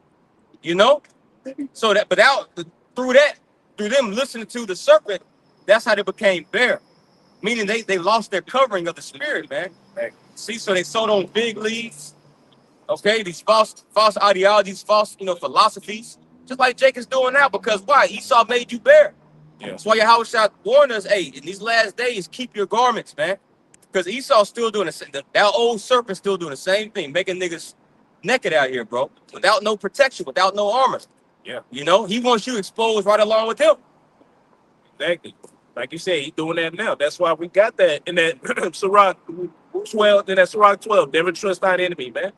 B: So that through them listening to the serpent, that's how they became bare. meaning they lost their covering of the spirit, man. See, so they sold on fig leaves. Okay, these false ideologies, false philosophies, just like Jacob's doing now. Because why? Esau made you bare.
A: Yeah.
B: That's why Yahweh shall warn us, hey, in these last days, keep your garments, man. Because Esau's still doing the same. That old serpent's still doing the same thing, making niggas naked out here, bro, without no protection, without no armor.
A: Yeah.
B: He wants you exposed right along with him.
A: Exactly. Like you said, he's doing that now. That's why we got that in that Sirach 12, in that Sirach 12, never trust thine enemy, man.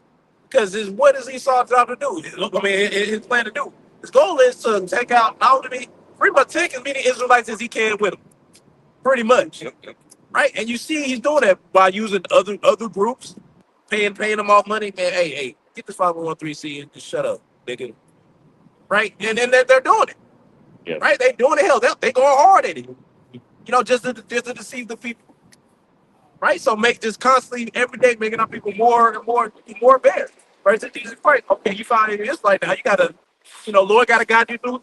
A: Because what is Esau trying to do? I mean, his plan to do. His goal is to take out, not only pretty much take as many Israelites as he can with him. Pretty much. Right? And you see he's doing that by using other groups, paying them off money. Man, hey, get the 501c and just shut up, nigga. Right? And then they're doing it.
E: Yeah.
A: Right? They doing it. Hell, they going hard at it. Just to deceive the people. Right? So make this constantly every day making our people more and more bad. Right? It's Jesus Christ. Okay, you found it is like now. You gotta, Lord gotta guide you through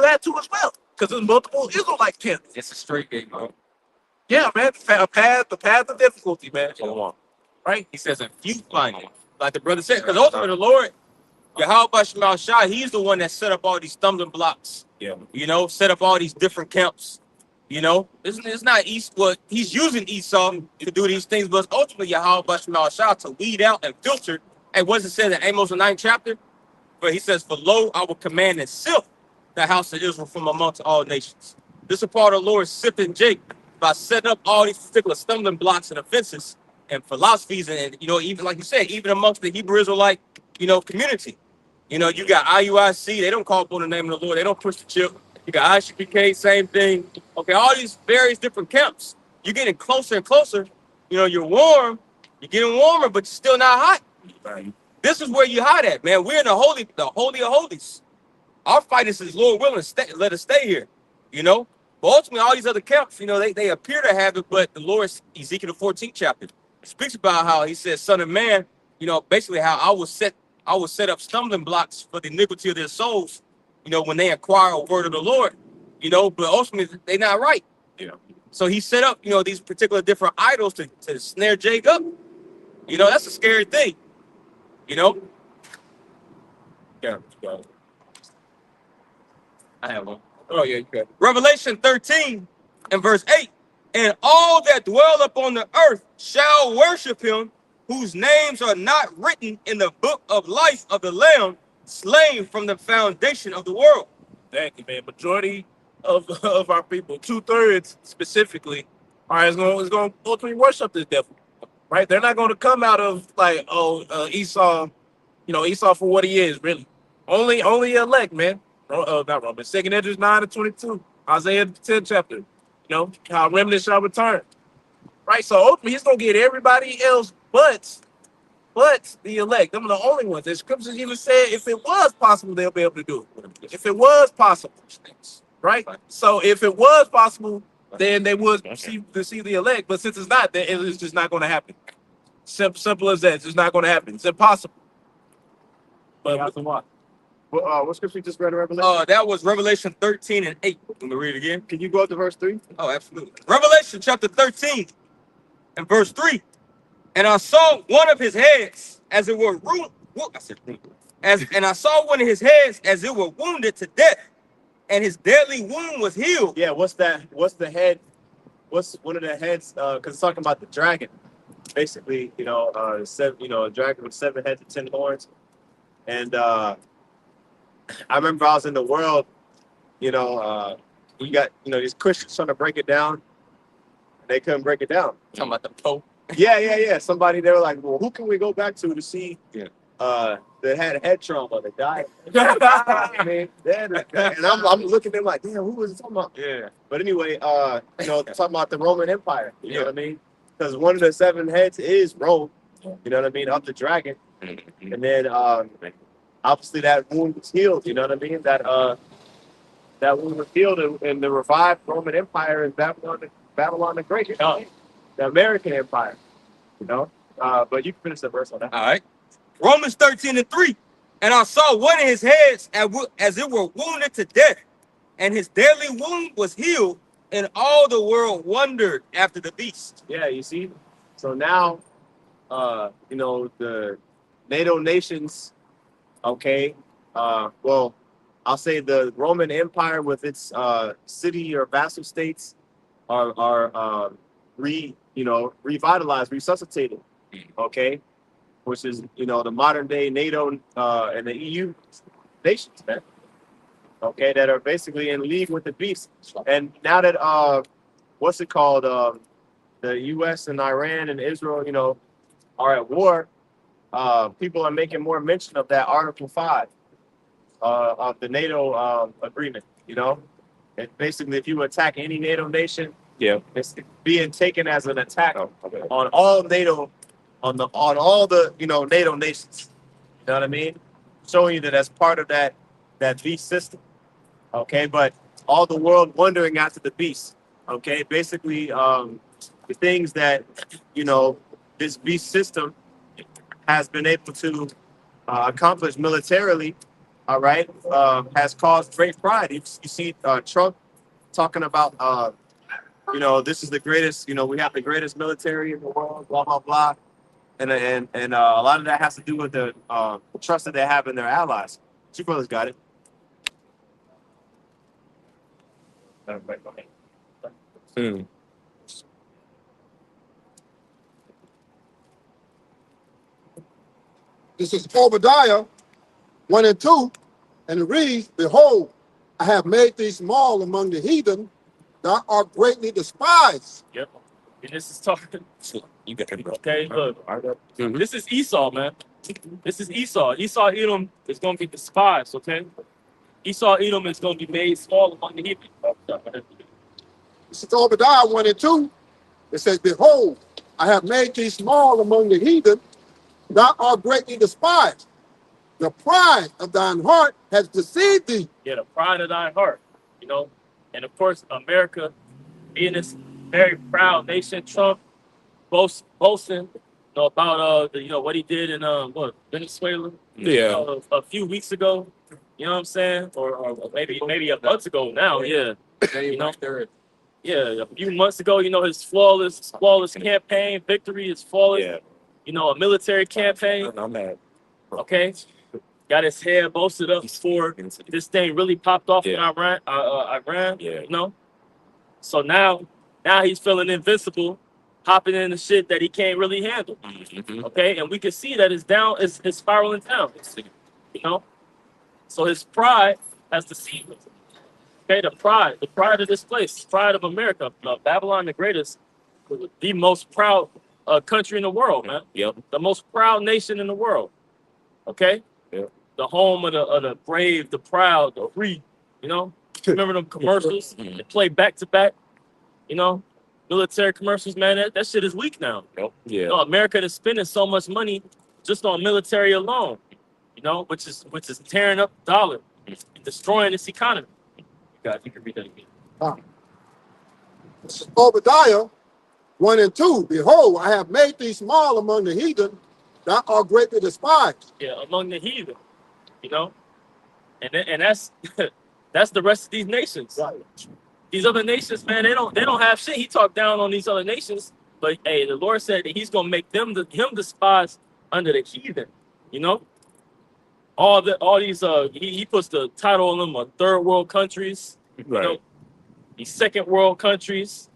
A: that too as well. Because there's multiple Israelite camps.
B: It's a straight game, bro.
A: Yeah, man. The path of difficulty, man. Right?
B: He says, if you find it, like the brother said, because ultimately the Lord, Yahweh Shema Shai, he's the one that set up all these stumbling blocks.
A: Yeah.
B: Set up all these different camps. It's not East. Well, he's using Esau to do these things, but it's ultimately Yahweh Shema Shai to weed out and filter. And what does it say in Amos the 9th chapter? But he says, for lo, I will command and sift the house of Israel from amongst all nations. This is part of the Lord sifting Jacob by setting up all these particular stumbling blocks and offenses and philosophies, and even like you said, even amongst the Hebrew Israelite, community. You got IUIC, they don't call upon the name of the Lord, they don't push the chip. You got ICPK, same thing. Okay, all these various different camps. You're getting closer and closer. You're warm, you're getting warmer, but you're still not hot.
A: Right.
B: This is where you hot at, man. We're in the holy of holies. Our fight is Lord willing, let us stay here. But ultimately, all these other camps, they appear to have it, but the Lord, Ezekiel the 14th chapter, speaks about how he says, son of man, basically how I will set up stumbling blocks for the iniquity of their souls, when they acquire a word of the Lord, but ultimately they're not right.
A: Yeah.
B: So he set up, these particular different idols to snare Jacob. That's a scary thing.
A: Yeah.
B: I have one.
A: Oh yeah, you got.
B: Revelation 13 and verse 8. And all that dwell upon the earth shall worship him, whose names are not written in the book of life of the Lamb, slain from the foundation of the world.
A: Exactly, man. Majority of our people, 2/3 specifically, is going to ultimately worship this devil. Right? They're not going to come out of like, Esau, Esau for what he is, really. Only elect, man. Not Romans. 2 Esdras 9-22. Isaiah 10 chapter. How remnant shall return. Right? So ultimately he's going to get everybody else but the elect. Them are the only ones. The scriptures even said if it was possible, they'll be able to do it. If it was possible. Right? So if it was possible, then they would see the elect. But since it's not, then it's just not going to happen. Simple as that. It's just not going to happen. It's impossible. But what scripture you just read in Revelation?
B: That was Revelation 13 and 8. Let me read it again.
A: Can you go up to verse 3?
B: Oh, absolutely. Revelation chapter 13 and verse 3. And I saw one of his heads as it were and I saw one of his heads as it were wounded to death, and his deadly wound was healed.
F: Yeah, what's that? What's the head? What's one of the heads? Because it's talking about the dragon. Basically, a dragon with 7 heads and 10 horns. And I remember I was in the world. You got these Christians trying to break it down, and they couldn't break it down.
B: Talking about the Pope.
F: Yeah. Somebody, they were like, well, who can we go back to see?
B: Yeah.
F: That had head trauma, that died. I mean, and I'm looking at them like, damn, who was it talking about?
B: Yeah.
F: But anyway, talking about the Roman Empire. You know what I mean? Because one of the 7 heads is Rome. You know what I mean? Of the dragon. And then obviously that wound was healed. You know what I mean? That wound was healed, and the revived Roman Empire is Babylon the Great. The American Empire. But you can finish the verse on that.
B: All right. Romans 13 and 3. And I saw one of his heads as it were wounded to death, and his deadly wound was healed, and all the world wondered after the beast.
F: Yeah, you see. So now, you know, the NATO nations. Okay. Well, I'll say the Roman Empire with its city or vassal states are revitalized, resuscitated. Okay, which is the modern day NATO and the EU nations, man. Okay, that are basically in league with the beast. And now that what's it called? The U.S. and Iran and Israel, are at war. People are making more mention of that Article 5 of the NATO agreement. And basically, if you attack any NATO nation, it's being taken as an attack on all NATO, on all the NATO nations. You know what I mean? Showing you that that's part of that beast system. Okay, but all the world wondering after the beast. Okay, basically, the things that this beast system has been able to accomplish militarily, all right, has caused great pride. You see Trump talking about, this is the greatest, we have the greatest military in the world, blah, blah, blah. And a lot of that has to do with the trust that they have in their allies. Two brothers got it.
C: This is Obadiah 1 and 2, and it reads, Behold, I have made thee small among the heathen, thou art greatly despised.
E: Yep. And this is talking. You got it, bro. Okay, look. This is Esau, man. This is Esau. Esau Edom is going to be despised, okay? Esau Edom is going to be made small among the heathen.
C: This is Obadiah 1 and 2. It says, Behold, I have made thee small among the heathen, thou art greatly despised. The pride of thine heart has deceived thee.
E: Yeah, the pride of thine heart, And of course, America being this very proud nation, Trump boasting, about what he did in Venezuela, a few weeks ago, you know what I'm saying, or maybe a month ago now, yeah, a few months ago, his flawless campaign victory is flawless, a military campaign.
G: I'm mad.
E: Okay, got his head boasted up before this thing really popped off in Iran. So now he's feeling invincible, hopping into shit that he can't really handle. Okay, and we can see that it's spiraling down. So his pride has deceived him. Okay, the pride of this place, pride of America, Babylon the Greatest, the most proud country in the world, man.
G: Yep.
E: The most proud nation in the world. Okay.
G: Yep.
E: The home of the brave, the proud, the free. Remember them commercials? They play back to back. Military commercials, man. That shit is weak now.
G: Yep. Yeah.
E: America is spending so much money just on military alone. Which is tearing up the dollar, and destroying its economy. God, you can read that again.
C: This is Obadiah 1 and 2. Behold, I have made thee small among the heathen, thou art greatly despised.
E: Yeah, among the heathen, and that's that's the rest of these nations.
C: Right.
E: These other nations, man, they don't have shit. He talked down on these other nations, but hey, the Lord said that He's gonna make him despised under the heathen. All these he puts the title on them third world countries,
G: Right.
E: These second world countries,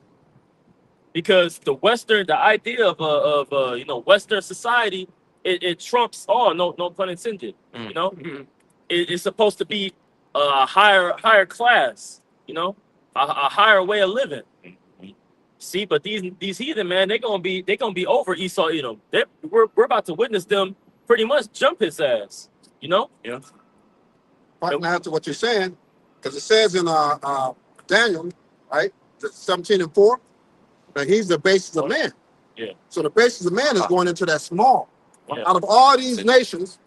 E: because the idea of Western society, it trumps all. No pun intended. It's supposed to be a higher class. A higher way of living. See, but these heathen, man, they're gonna be over Esau Edom. We're about to witness them pretty much jump his ass.
G: Yeah.
C: Right now to what you're saying, because it says in Daniel, right, 17 and 4, that he's the basis of man.
E: Yeah.
C: So the basis of man is going into that small.
E: Yeah.
C: Out of all these nations,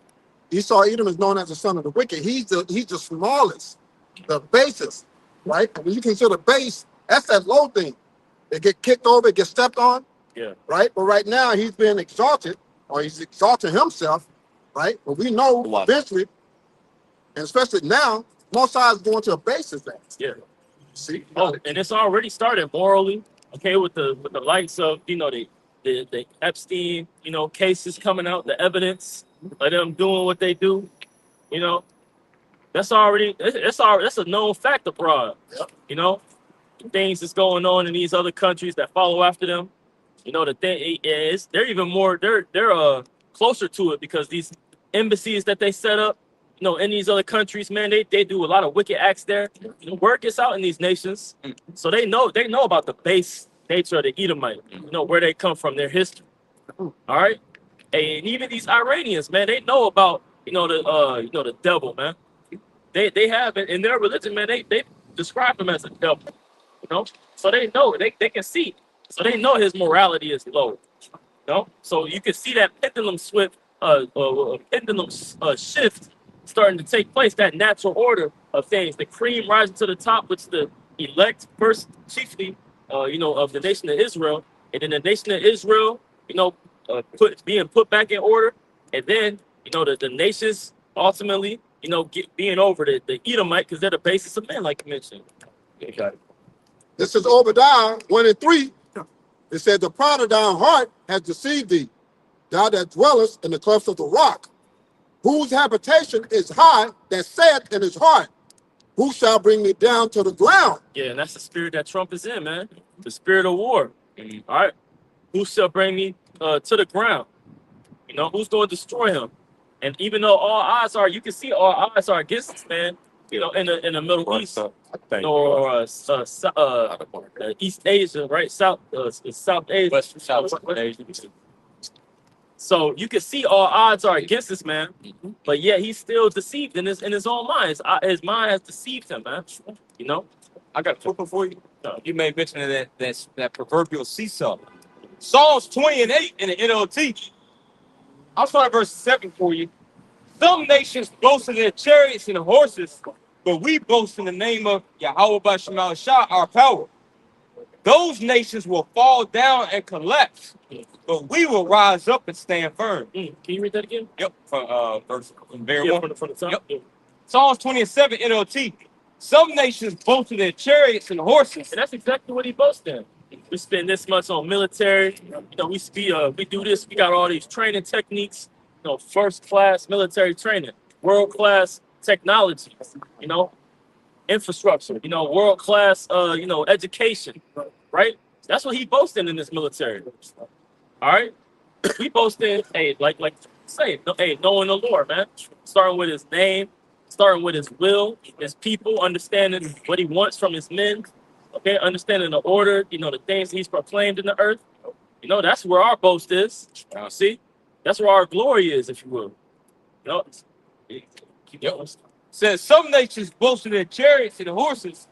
C: Esau Edom is known as the son of the wicked. He's the smallest, the basis, right? And when you consider base, that's that low thing. They get kicked over, it gets stepped on.
E: Yeah.
C: Right? But right now he's being exalted, or he's exalting himself, right? But we know eventually, and especially now, Mosai is going to a basis that.
E: Yeah.
C: See?
E: Oh, and it's already started morally. Okay, with the likes of the Epstein cases coming out, the evidence of them doing what they do. You know, that's a known fact abroad.
C: Yep.
E: You know, things that's going on in these other countries that follow after them. You know, the thing is they're even more they're closer to it because these embassies that they set up, in these other countries, man, they do a lot of wicked acts there. Word gets out in these nations, so they know about the base nature of the Edomite. Where they come from, their history. All right, and even these Iranians, man, they know about the devil, man. They have it in their religion, man. They describe him as a devil, so they know they can see, so they know his morality is low. So you can see that pendulum shift starting to take place, that natural order of things, the cream rising to the top, which the elect first chiefly, of the nation of Israel, and then the nation of Israel, being put back in order, and then the nations ultimately, being over the Edomite, because they're the basis of man, like you mentioned.
F: Okay.
C: This is Obadiah 1:3. It said, the pride of thine heart has deceived thee, thou that dwellest in the clefts of the rock, whose habitation is high, that saith in his heart, who shall bring me down to the ground?
E: Yeah, and that's the spirit that Trump is in, man. The spirit of war. All right. Who shall bring me to the ground? Who's going to destroy him? And even though all odds are, you can see all odds are against this man, in the Middle East, or East Asia, right? South Asia.
B: West South Asia.
E: So you can see all odds are against this man, but yet he's still deceived in his own mind. His mind has deceived him, man.
B: I got a flipper for you. You made mention of that proverbial seesaw. Psalms 20:8 in the NLT. I'll start at verse 7 for you. Some nations boast in their chariots and horses, but we boast in the name of Yahweh Bashemal Shah, our power. Those nations will fall down and collapse, but we will rise up and stand firm.
E: Can you read that again?
B: Yep, from verse very
E: Yeah,
B: one.
E: from the top.
B: Yep.
E: Yeah.
B: Psalms 27 NLT. Some nations boast in their chariots and horses.
E: And that's exactly what he boasts in. We spend this much on military. We do this. We got all these training techniques. First class military training, world class technology. Infrastructure. World class. Education. Right. That's what he boasting in this military. All right. We boasting. Hey, knowing the Lord, man. Starting with his name, starting with his will, his people, understanding what he wants from his men. Okay, understanding the order, the things he's proclaimed in the earth. That's where our boast is. See, that's where our glory is, if you will. Keep going.
B: Says some nations boast in their chariots and horses,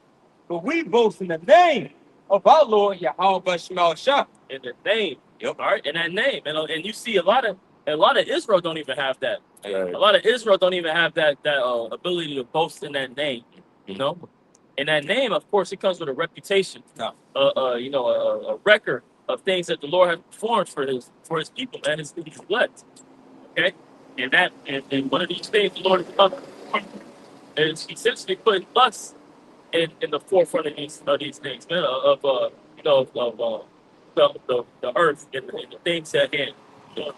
B: but we boast in the name of our Lord Yahweh Bashemal Shah.
E: In the name.
B: Yep.
E: All right, in that name. And you see a lot of Israel don't even have that.
F: Right.
E: A lot of Israel don't even have that ability to boast in that name. And that name, of course, it comes with a reputation.
B: Yeah.
E: A record of things that the Lord has performed for his people, man, his elect. Okay? And one of these things the Lord has done is essentially putting us in the forefront of these things, man, of the earth and the things at hand.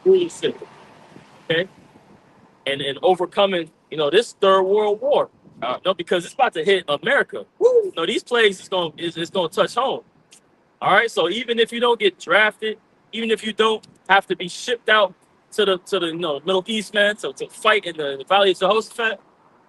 E: Rule system. Okay? And overcoming, this third world war. Because it's about to hit America. Woo! These plagues is gonna touch home. All right. So even if you don't get drafted, even if you don't have to be shipped out to the Middle East, man, to fight in the Valley of Jehoshaphat,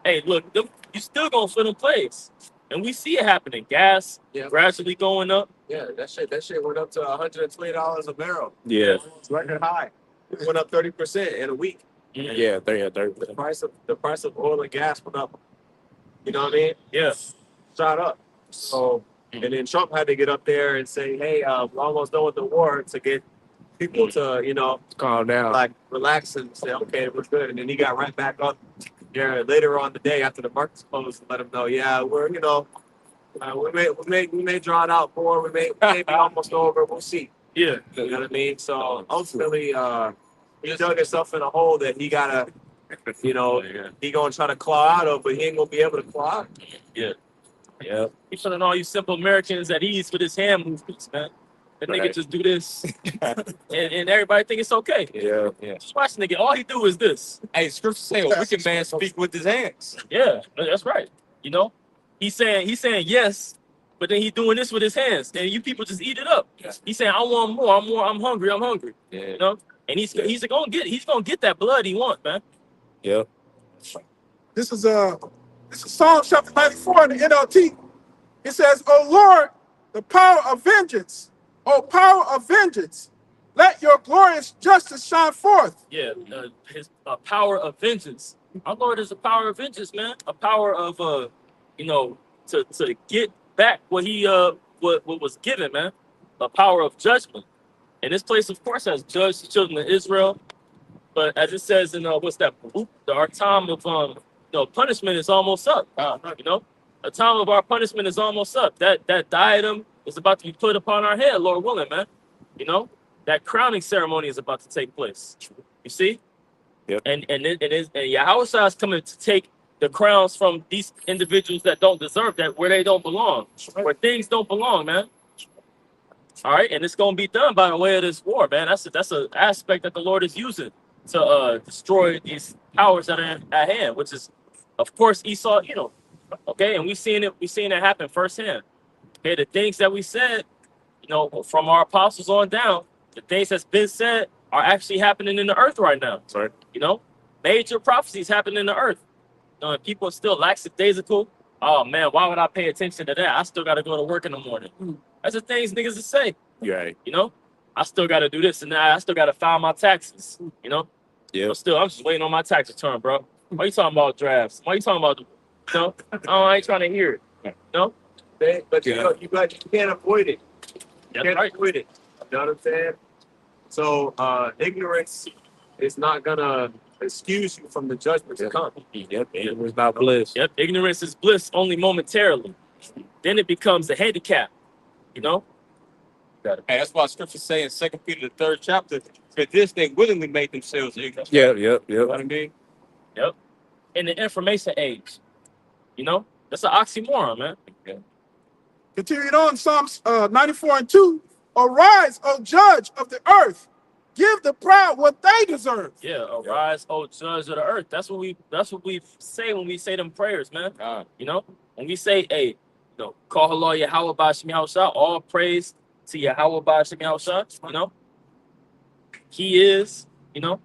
E: hey, look, you still gonna feel them plagues, and we see it happening. Gas gradually going up.
F: Yeah, that shit went up to $120 a barrel.
B: Yeah.
F: It's record high. It went up 30% in a week.
B: Yeah, 30.
F: The price of oil and gas went up. You know what I mean?
E: Yeah.
F: Shot up. So, and then Trump had to get up there and say, "Hey, we're almost done with the war," to get people to,
B: Calm down.
F: like relax and say, "Okay, we're good." And then he got right back up there later on the day after the markets closed and let him know, "Yeah, we're, we may draw it out more. We may be almost over. We'll see."
E: Yeah.
F: You know what I mean? So ultimately, he dug himself in a hole that he gotta, he gonna try to claw out of, but he ain't gonna be able to claw out.
E: Yeah. Yeah. He's putting all you simple Americans at ease with his hand movements, man. The nigga
B: Right.
E: just do this, and everybody think it's okay.
B: Yeah.
E: Just watch the nigga. All he do is this.
B: Hey, scripture say a wicked man speak with his hands.
E: Yeah, that's right. You know, he's saying yes, but then he doing this with his hands, and you people just eat it up.
B: Yeah.
E: He's saying, I want more. I'm hungry. I'm hungry.
B: Yeah.
E: You know, and he's gonna get that blood he wants, man.
B: Yeah.
A: This is Psalm chapter 94 in the NLT. It says, "O Lord, the power of vengeance, O power of vengeance, let your glorious justice shine forth."
E: Yeah, his power of vengeance. Our Lord is a power of vengeance, man. A power of to get back what he what was given, man. A power of judgment. And this place, of course, has judged the children of Israel. But as it says in what's that? Our time of punishment is almost up. You know, the time of our punishment is almost up. That diadem is about to be put upon our head, Lord willing, man. You know, that crowning ceremony is about to take place. You see?
B: Yep.
E: And Yahushua is coming to take the crowns from these individuals that don't deserve that, where they don't belong, where things don't belong, man. All right, and it's gonna be done by the way of this war, man. That's an aspect that the Lord is using to destroy these powers that are at hand, which is, of course, Esau. You know, okay, and we seen it happen firsthand. Okay, the things that we said, you know, from our apostles on down, the things that's been said are actually happening in the earth right now.
B: Sorry.
E: You know, major prophecies happen in the earth. You know, and people are still lackadaisical. Oh man, why would I pay attention to that? I still got to go to work in the morning. That's the things niggas to say.
B: You're right.
E: You know, I still got to do this and that. I still got to file my taxes. You know,
B: Yeah.
E: but still, I'm just waiting on my tax return, bro. Why you talking about drafts? Why you talking about? You know, I ain't trying to hear it. You know,
F: But
B: Yeah.
F: you can't avoid it. You
E: that's
F: can't
E: right.
F: avoid it. You know what I'm saying? So ignorance is not gonna excuse you from the judgment to come.
B: Yep. It was not bliss.
E: Yep, ignorance is bliss only momentarily. Then it becomes a handicap. You know.
B: Hey, that's why scripture say in 2 Peter the 3rd chapter, for this they willingly made themselves ignorant. Yep.
E: You know what I mean? Yep. In the information age, you know, that's an oxymoron, man.
A: Continuing on, Psalms 94 and 2. "Arise, O judge of the earth, give the proud what they deserve."
E: Yeah, arise, O judge of the earth. That's what we say when we say them prayers, man. You know, when we say, hey, you know, call Allah Yahweh Bashim Yahushua, all praise to Yahweh Bashim Yahushua, you know. He is, you know,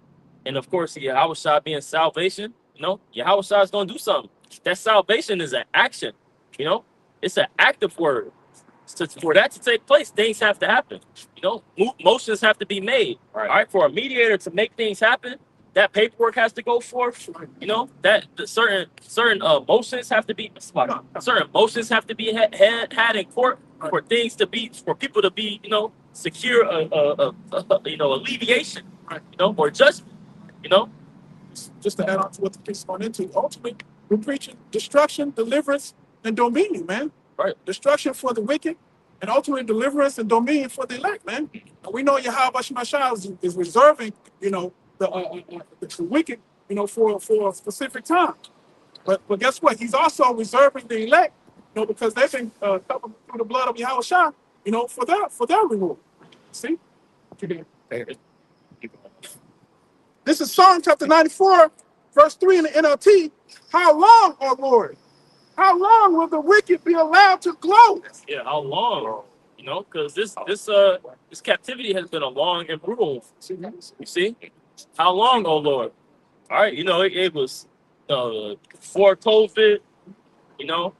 E: and of course Yahushua being salvation, you know, Yahushua is gonna do something. That salvation is an action, you know, it's an active word. So for that to take place, things have to happen. You know, motions have to be made. All right, for a mediator to make things happen, that paperwork has to go forth. You know, that the certain motions have to be had in court for things to be, for people to be, you know, secure alleviation, you know, or judgment. You know,
A: Just to add on to what the priest is going into, ultimately, we're preaching destruction, deliverance, and dominion, man.
E: Right.
A: Destruction for the wicked, and ultimately deliverance and dominion for the elect, man. And we know Yahweh Shemashah is reserving, you know, the wicked, you know, for a specific time. But guess what? He's also reserving the elect, you know, because they've been covered through the blood of Yahweh Shah, you know, for their reward. See? This is Psalm chapter 94, verse 3 in the NLT. "How long, O Lord? How long will the wicked be allowed to gloat?"
E: yeah, how long? You know, because this captivity has been a long and brutal. You see, how long, oh Lord? All right, you know, it was before COVID. You know,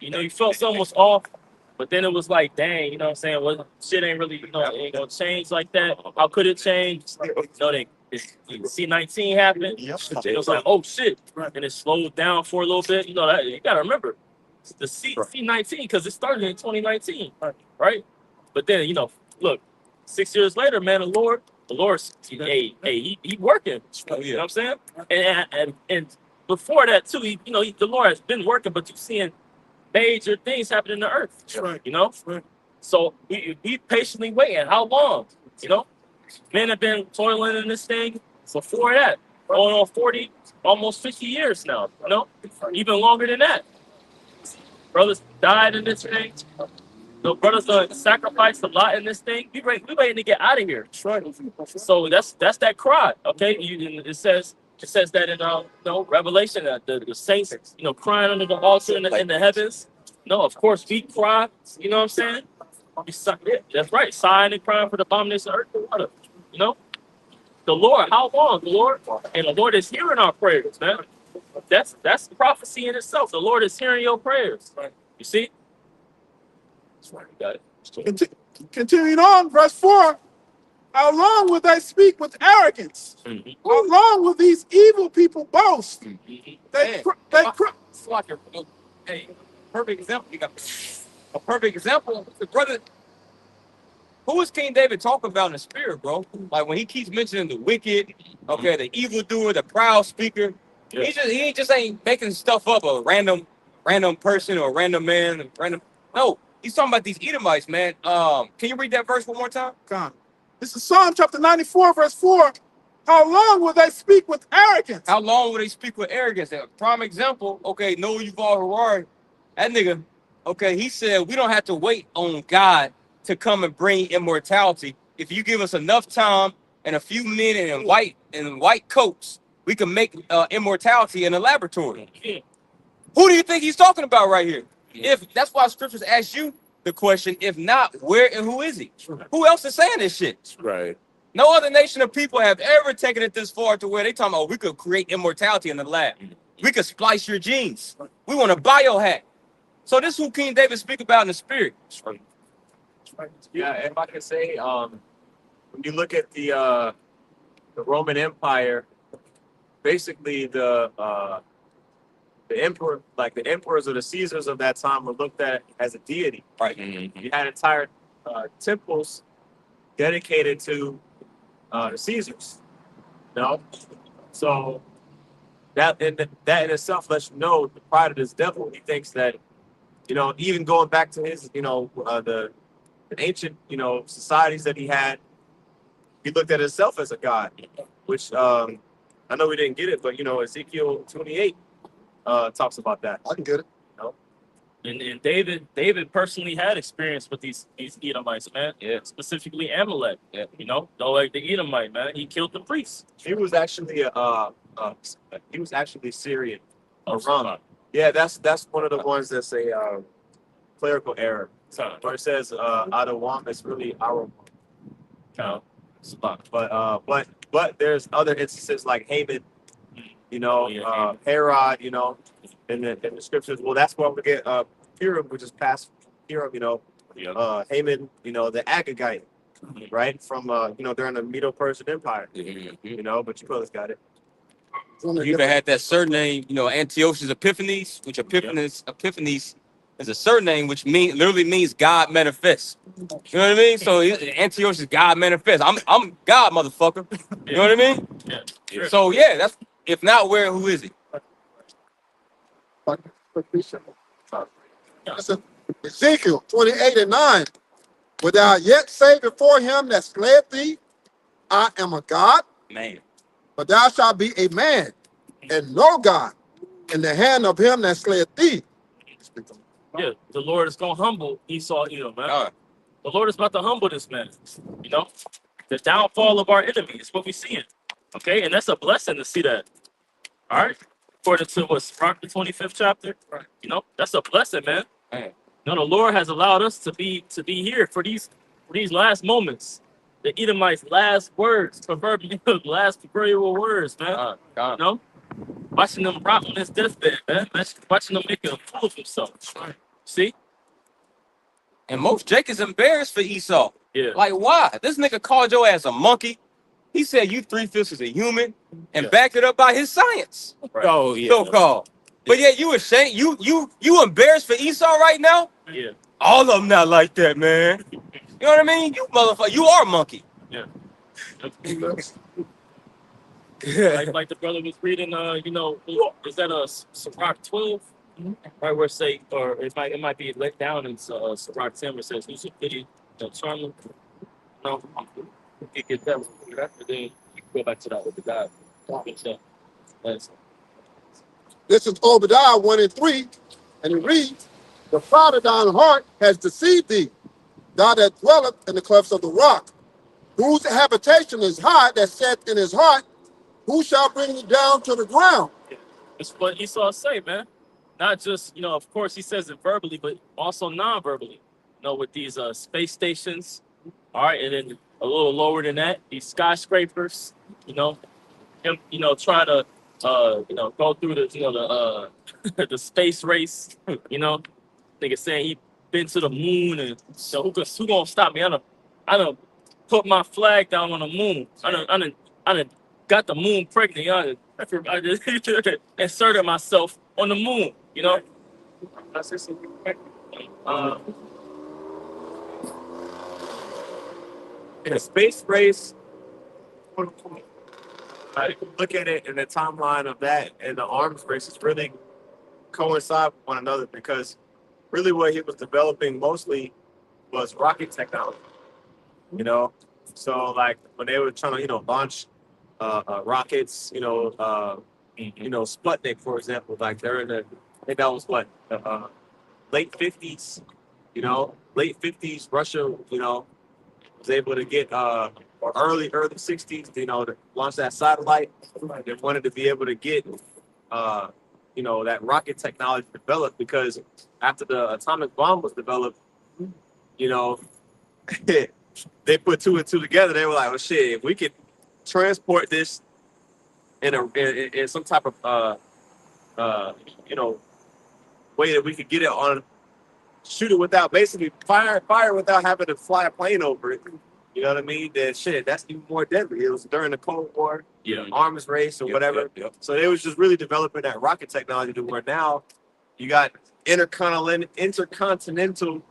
E: you felt something was off, but then it was like, dang, you know what I'm saying? Well, shit ain't really, you know, it ain't gonna change like that. How could it change? You know, C-19 happened. It was like, oh shit, and it slowed down for a little bit. You know, that you gotta remember the C-19 because it started in 2019, right? But then, you know, look, 6 years later, man, the Lord, he working. You know what I'm saying? And before that too, the Lord has been working, but you're seeing major things happen in the earth.
A: Right.
E: You know, so we patiently waiting. How long? You know, men have been toiling in this thing before that, going on 40, almost 50 years now. You know, even longer than that. brothers died in this thing. The brothers sacrificed a lot in this thing. We waiting to get out of here. So that's that cry. Okay, it says that in Revelation that the saints crying under the altar in the heavens. No, of course we cry. You know what I'm saying? Yeah, that's right. Sighing and crying for the abomination of earth and water. You know, the Lord. How long, the Lord? And the Lord is hearing our prayers, man. That's prophecy in itself. The Lord is hearing your prayers. You see? That's right. You got it.
A: Continuing on, verse 4. How long will they speak with arrogance?
E: Mhm.
A: How long will these evil people boast?
E: Mhm.
B: Man, it's like hey, perfect example. You got a perfect example. The brother, who is King David talking about in the spirit, bro? Like when he keeps mentioning the wicked, okay, the evildoer, the proud speaker.
E: Yeah.
B: He just ain't making stuff up, a random person or a random man, No, he's talking about these Edomites, man. Can you read that verse one more time?
A: God. This is Psalm chapter 94, verse 4. How long will they speak with arrogance?
B: How long will they speak with arrogance? A prime example, okay, Noah Yuval Harari, that nigga, okay, he said we don't have to wait on God to come and bring immortality. If you give us enough time and a few men in white coats, we can make immortality in a laboratory.
E: Yeah.
B: Who do you think he's talking about right here? If that's why scriptures ask you the question, if not, where and who is he? Who else is saying this shit?
A: Right.
B: No other nation of people have ever taken it this far to where they talking about we could create immortality in the lab. We could splice your genes. We want a biohack. So this is who King David speak about in the spirit.
F: Yeah, if I could say, when you look at the Roman Empire, basically the emperor, like the emperors or the Caesars of that time, were looked at as a deity.
B: Right.
F: You had entire temples dedicated to the Caesars. You know, so that in itself lets you know the pride of this devil. He thinks that, even going back to his, the ancient, societies that he had, he looked at himself as a god, which I know we didn't get it, but Ezekiel 28 talks about that.
C: I can get it.
E: And David personally had experience with these Edomites, man.
B: Yeah.
E: Specifically Amalek.
B: Yeah.
E: Though like the Edomite, man, he killed the priests.
F: He was actually Syrian.
E: Aram.
F: Yeah, that's one of the ones that's a clerical error. Where it says Adawam, it's really Aram. But there's other instances like Haman, Herod, in the scriptures. Well, that's where we get Purim, which is past Purim, Haman, the Agagite, right? From during the Medo-Persian Empire. But you brothers got it.
B: You even had that surname, Antiochus Epiphanes, which Epiphanes is a surname which literally means God manifests. You know what I mean? So Antiochus is God manifests. I'm God, motherfucker. You know what I mean?
E: Yeah. Sure.
B: So yeah, that's if not where, who is he?
C: Listen, Ezekiel 28:9. Wilt thou yet say before him that slayeth thee, I am a God?
B: Man.
C: But thou shalt be a man, and no God, in the hand of him that slayeth thee.
E: Yeah, the Lord is gonna humble Esau, man.
B: God.
E: The Lord is about to humble this man. The downfall of our enemy is what we see. Okay, and that's a blessing to see that. All right, according to Sirach, the 25th chapter. That's a blessing, man.
B: Man.
E: The Lord has allowed us to be here for these last moments. The Edomites' last words, last proverbial words, man.
B: God.
E: Watching them rot on his deathbed, man. Watching them make a fool of himself. See?
B: And most Jacob's embarrassed for Esau.
E: Yeah.
B: Like, why? This nigga called your ass a monkey. He said you 3/5 is a human and backed it up by his science.
E: Right.
F: Oh yeah.
B: So-called. But yeah, you ashamed. You embarrassed for Esau right now?
E: Yeah.
B: All of them not like that, man. You know what I mean? You motherfucker, you are a monkey.
E: Yeah. like the brother was reading, is that Sirach 12? Right where it say, or it might be let down in Sirach 10 where it says, who's a pity, charming. No, you get that, and then you can go back to that with the God.
C: This is Obadiah 1:3, and it reads, The proud of thine heart has deceived thee. Thou that dwelleth in the clefts of the rock, whose habitation is high, that saith in his heart, who shall bring me down to the ground?
E: It's what Esau say, man. Not just, of course he says it verbally, but also non-verbally. With these space stations, all right, and then a little lower than that, these skyscrapers, him, trying to go through the, the space race, nigga saying he been to the moon and who gonna stop me? I done put my flag down on the moon. I done got the moon pregnant. I just inserted myself on the moon. Uh,
F: In a space race, I look at it in the timeline of that and the arms races really coincide with one another because really what he was developing mostly was rocket technology. So like when they were trying to launch rockets, Sputnik for example, like they're in the I think that was what late 50s, late 50s Russia, was able to get or early 60s, to launch that satellite. They wanted to be able to get that rocket technology developed because after the atomic bomb was developed, you know, they put two and two together. They were like, "Well, shit, if we could transport this in some type of way that we could get it on, shoot it without basically fire without having to fly a plane over it." You know what I mean? That shit, that's even more deadly. It was during the Cold War, arms race or whatever. So they was just really developing that rocket technology to where now you got intercontinental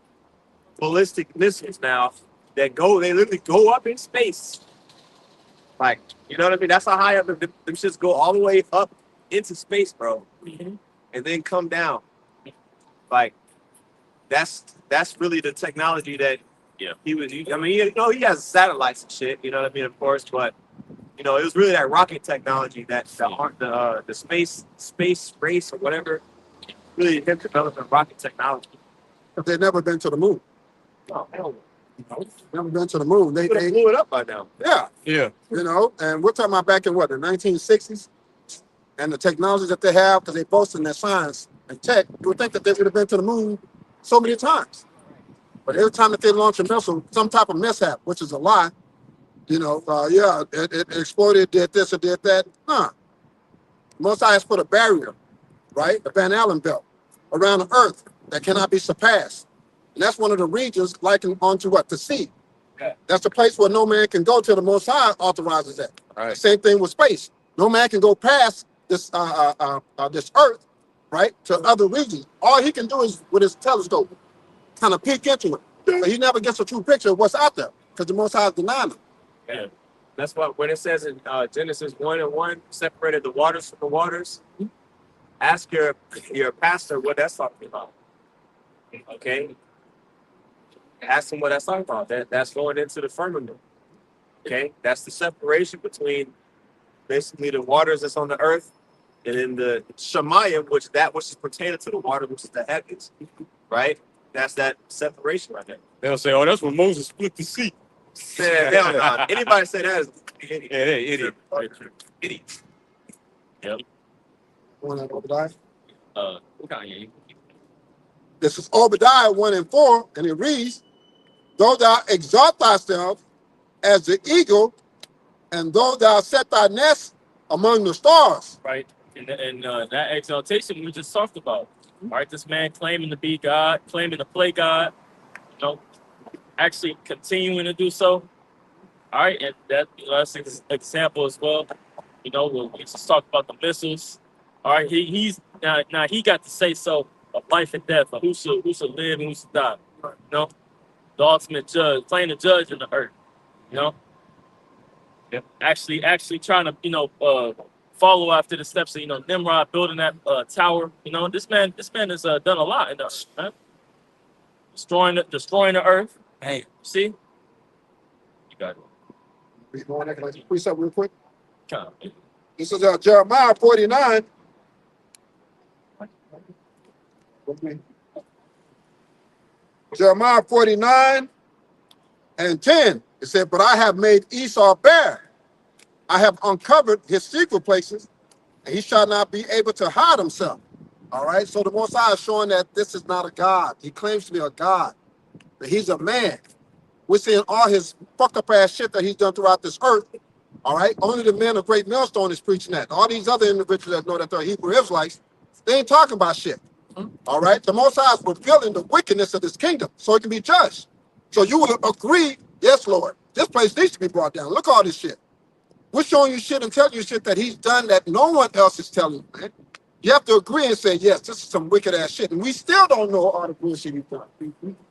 F: ballistic missiles now that they literally go up in space. Like, you know what I mean? That's how high up them shits go all the way up into space, bro. And then come down. Like, that's really the technology that he was using. I mean, he has satellites and shit, you know what I mean, of course, but it was really that rocket technology that the space race or whatever, really him developing rocket technology.
C: But they've never been to the moon.
F: Oh, hell no.
C: Never been to the moon. They
F: blew it up by now.
C: Yeah. And we're talking about back in the 1960s, and the technology that they have, because they boast in their science and tech, you would think that they would have been to the moon so many times. But every time that they launch a missile, some type of mishap, which is a lie, it exploded, did this or did that. Most High has put a barrier, right? The Van Allen belt around the earth that cannot be surpassed. And that's one of the regions likened onto what? The sea.
F: Yeah.
C: That's the place where no man can go till the Most High authorizes that.
F: Right.
C: Same thing with space. No man can go past this this earth, right, to other regions. All he can do is with his telescope kind of peek into it. But he never gets a true picture of what's out there because the Most High is denying him.
F: Yeah. That's why when it says in Genesis 1:1, separated the waters from the waters, ask your pastor what that's talking about. Okay? Ask him what that's talking about. That's going into the firmament. Okay? That's the separation between basically the waters that's on the earth and then the Shemayim, which is pertaining to the water, which is the heavens. Right? That's that separation right there.
B: They'll say, "Oh, that's when Moses split the sea."
F: Yeah, hell no. Anybody say that is an idiot.
B: Yeah, they're idiot.
F: Idiot.
E: Yep.
C: One at Obadiah.
E: Kanye.
C: This is Obadiah 1:4, and it reads, "Though thou exalt thyself as the eagle, and though thou set thy nest among the stars."
E: Right. And that exaltation we just talked about. All right, this man claiming to be God, claiming to play God, actually continuing to do so. All right, and that's an example as well. We just talked about the missiles. All right, he's now he got to say so of life and death, of who should live and who should die. The ultimate judge, playing the judge in the earth. Actually trying to follow after the steps of Nimrod building that tower. This man has done a lot in the earth, man. Destroying the earth. Hey, see? You got it.
C: Read more, can I just precept real quick?
E: Come on.
C: This is Jeremiah 49. Jeremiah 49 and 10. It said, but I have made Esau bare. I have uncovered his secret places, and he shall not be able to hide himself. All right. So the Most High is showing that this is not a God. He claims to be a God, but he's a man. We're seeing all his fucked up ass shit that he's done throughout this earth. All right. Only the men of Great Millstone is preaching that. All these other individuals that know that they're Hebrew Israelites, they ain't talking about shit. All right. The Most High is revealing the wickedness of this kingdom so it can be judged. So you will agree, yes, Lord, this place needs to be brought down. Look at all this shit. We're showing you shit and telling you shit that he's done that no one else is telling you, man. You have to agree and say, yes, this is some wicked ass shit. And we still don't know all the bullshit he's done.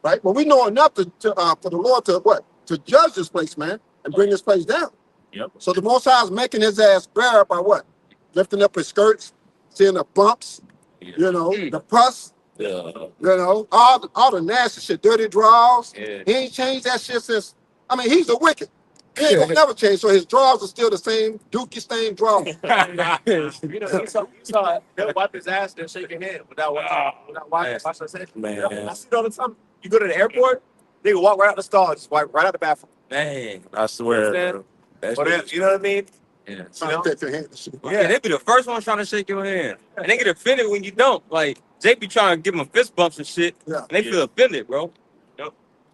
C: Right? But we know enough for the Lord to what? To judge this place, man, and bring this place down.
E: Yep.
C: So the Most High is making his ass bare by what? Lifting up his skirts, seeing the bumps, you know, the pus, you know, all the nasty shit, dirty draws.
B: Yeah.
C: He ain't changed that shit since, I mean, he's the wicked. He ain't gonna never change. So his draws are still the same dookie stained draws.
F: You know, you saw they'll wipe his ass and shake your hand without wiping.
B: Man.
F: I see it all the time. You go to the airport, they can walk right out the stall and just wipe right out the bathroom.
B: Man, I swear. Bro. That's
F: Or you know what I mean?
B: yeah.
C: Trying to take your hand and shit.
B: Yeah, they be the first ones trying to shake your hand. And they get offended when you don't. Like, Jay be trying to give them fist bumps and shit.
C: Yeah.
B: And they feel offended, bro.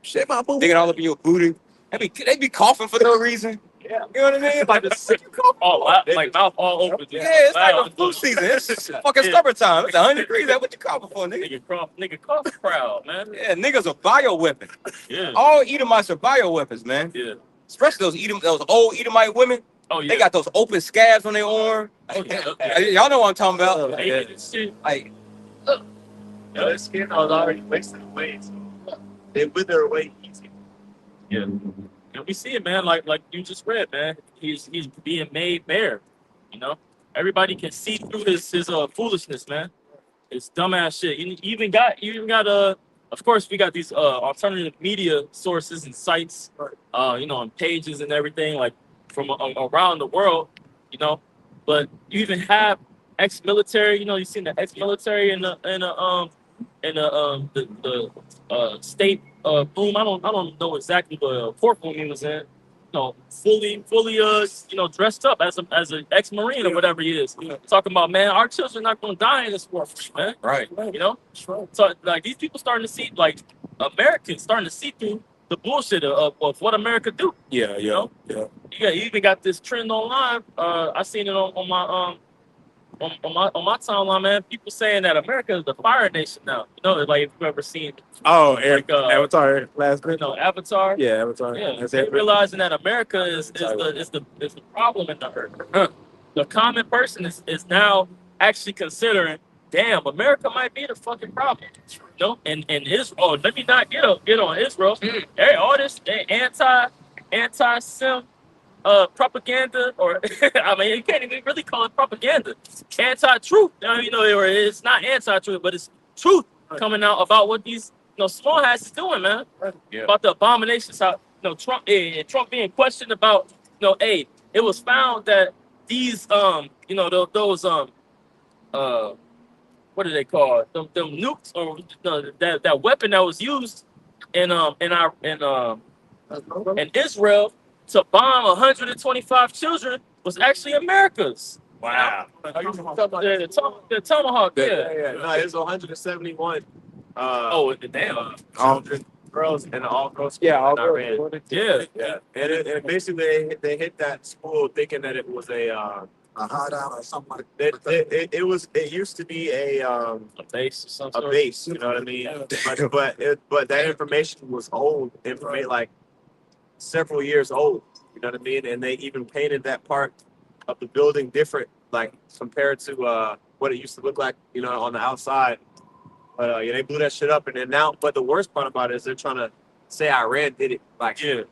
F: Shit, my boo.
B: They get all up in your booty. They be coughing for no reason.
F: Yeah.
B: You know what I mean? Like,
E: Like mouth all open.
B: yeah, it's like the flu season. It's just fucking stubborn time. It's 100 degrees. That's what you coughing for, nigga.
E: Nigga cough proud, man.
B: Yeah, niggas are bioweapon.
E: Yeah.
B: All Edomites are bioweapons, man.
E: Yeah.
B: Especially those old Edomite women.
E: Oh yeah.
B: They got those open scabs on their arm.
E: Oh, yeah.
B: Y'all know what I'm talking about.
E: Naked and shit.
B: Like,
F: Their skin was already wasted away, so they wither away easy.
E: Yeah. And we see it, man. Like you just read, man. He's being made bare. You know, everybody can see through his foolishness, man. It's dumbass shit. You even got of course we got these alternative media sources and sites, you know, and pages and everything like from around the world, you know. But you even have ex-military. You know, you seen the ex-military in the state boom. I don't know exactly what courtroom he was in. You know, fully you know, dressed up as an ex-marine or whatever he is. Talking about, man, our children are not gonna die in this war, man.
B: right.
E: You know? So like these people starting to see, like Americans starting to see through the bullshit of what America do.
B: Yeah,
E: You know?
B: yeah.
E: You even got this trend online. I seen it on my on my timeline, man. People saying that America is the fire nation now. You know, like if you've ever seen
A: Oh,
E: like
A: Avatar last
E: you know, Avatar.
A: Yeah, Avatar.
E: Yeah,
A: That's
E: they
A: it.
E: realizing that America is the problem in the earth. The common person is now actually considering, damn, America might be the fucking problem. You know, and Israel. Let me not get on Israel. Hey, all this anti-sim propaganda, or I mean, you can't even really call it propaganda. Anti-truth. You know, or it's not anti-truth, but it's truth coming out about what these small hats is doing, man.
B: Yeah.
E: About the abominations, how Trump being questioned about, hey, it was found that these those what do they call it? Them nukes or that weapon that was used in Israel to bomb 125 children was actually America's.
B: Wow.
E: The Tomahawk. Yeah.
F: No, it's 171.
E: Oh, damn.
F: Children, girls, and all girls.
A: Yeah,
E: Yeah.
F: Yeah, and basically they hit that school thinking that it was
C: A hideout or something like that.
F: it used to be
E: A base or something.
F: a base, you know what I mean? But that information was old, information like several years old, you know what I mean? And they even painted that part of the building different, like compared to what it used to look like, on the outside. But yeah, they blew that shit up, and then now. But the worst part about it is they're trying to say Iran did it. Like,
E: Yeah.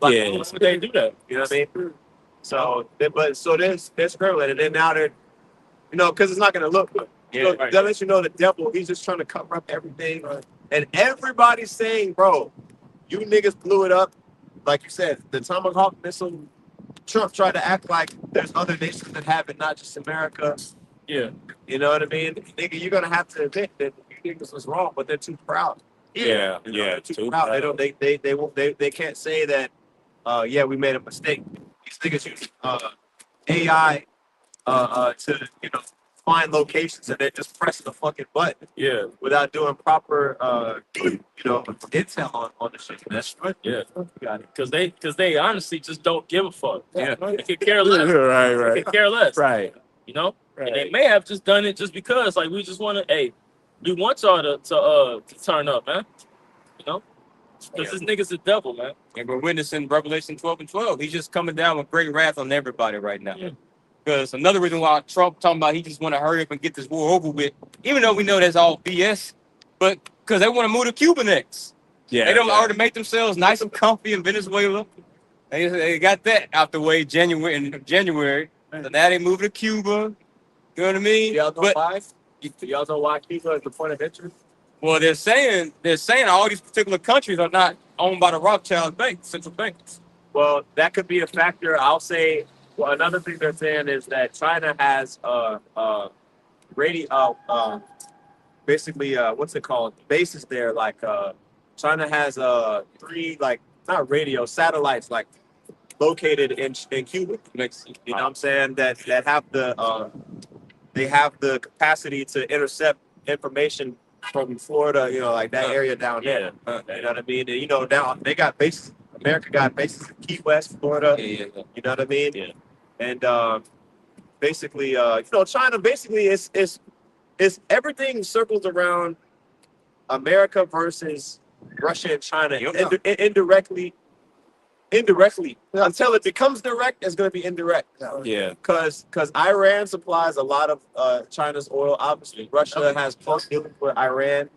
B: Yeah.
E: That's what they do that.
F: you know what I mean? So, they're scrambling, and then now they're, because it's not gonna look good.
B: Yeah,
E: right.
F: That lets you know the devil. He's just trying to cover up everything, and everybody's saying, "Bro, you niggas blew it up." Like you said, the Tomahawk missile. Trump tried to act like there's other nations that have it, not just America.
E: Yeah.
F: You know what I mean? Nigga, you're gonna have to admit that you niggas was wrong, but they're too proud. You know, they're too proud. They don't. They can't say that. Yeah, we made a mistake. These niggas use AI to find locations and then just press the fucking button
E: Yeah,
F: without doing proper intel on the shit. That's right.
E: yeah.
F: You got it.
E: Because they honestly just don't give a fuck.
A: Yeah.
E: They could care less.
A: right,
E: They could care less.
A: right,
E: You know? And they
A: right.
E: may have just done it just because, like, we just want to, hey, we want y'all to turn up, man. You know? Because this nigga's the devil, man.
B: And we're witnessing Revelation 12 and 12. He's just coming down with great wrath on everybody right now.
E: Yeah.
B: Because another reason why Trump talking about he just want to hurry up and get this war over with, even though we know that's all BS, but because they want to move to Cuba next.
A: Yeah.
B: They don't already make themselves nice and comfy in Venezuela. They got that out the way in January. So now they move to Cuba. You know what I mean?
F: Y'all know
B: But
F: why? Y'all know why Cuba is the point of interest?
B: well, they're saying all these particular countries are not owned by the Rothschild Bank, central banks.
F: Well, that could be a factor. I'll say. Well, another thing they're saying is that China has basically what's it called, bases there. Like China has 3 not radio satellites located in Cuba. You know what I'm saying? That have they have the capacity to intercept information from Florida, like that area down there. You know what I mean? And, now they got bases. America got bases in Key West, Florida. You know what I mean?
E: Yeah.
F: And basically, China basically is everything circles around America versus Russia and China. Indirectly, until it becomes direct, it's going to be indirect.
A: Yeah.
F: Because Iran supplies a lot of China's oil. Obviously, Russia has close dealings with Iran.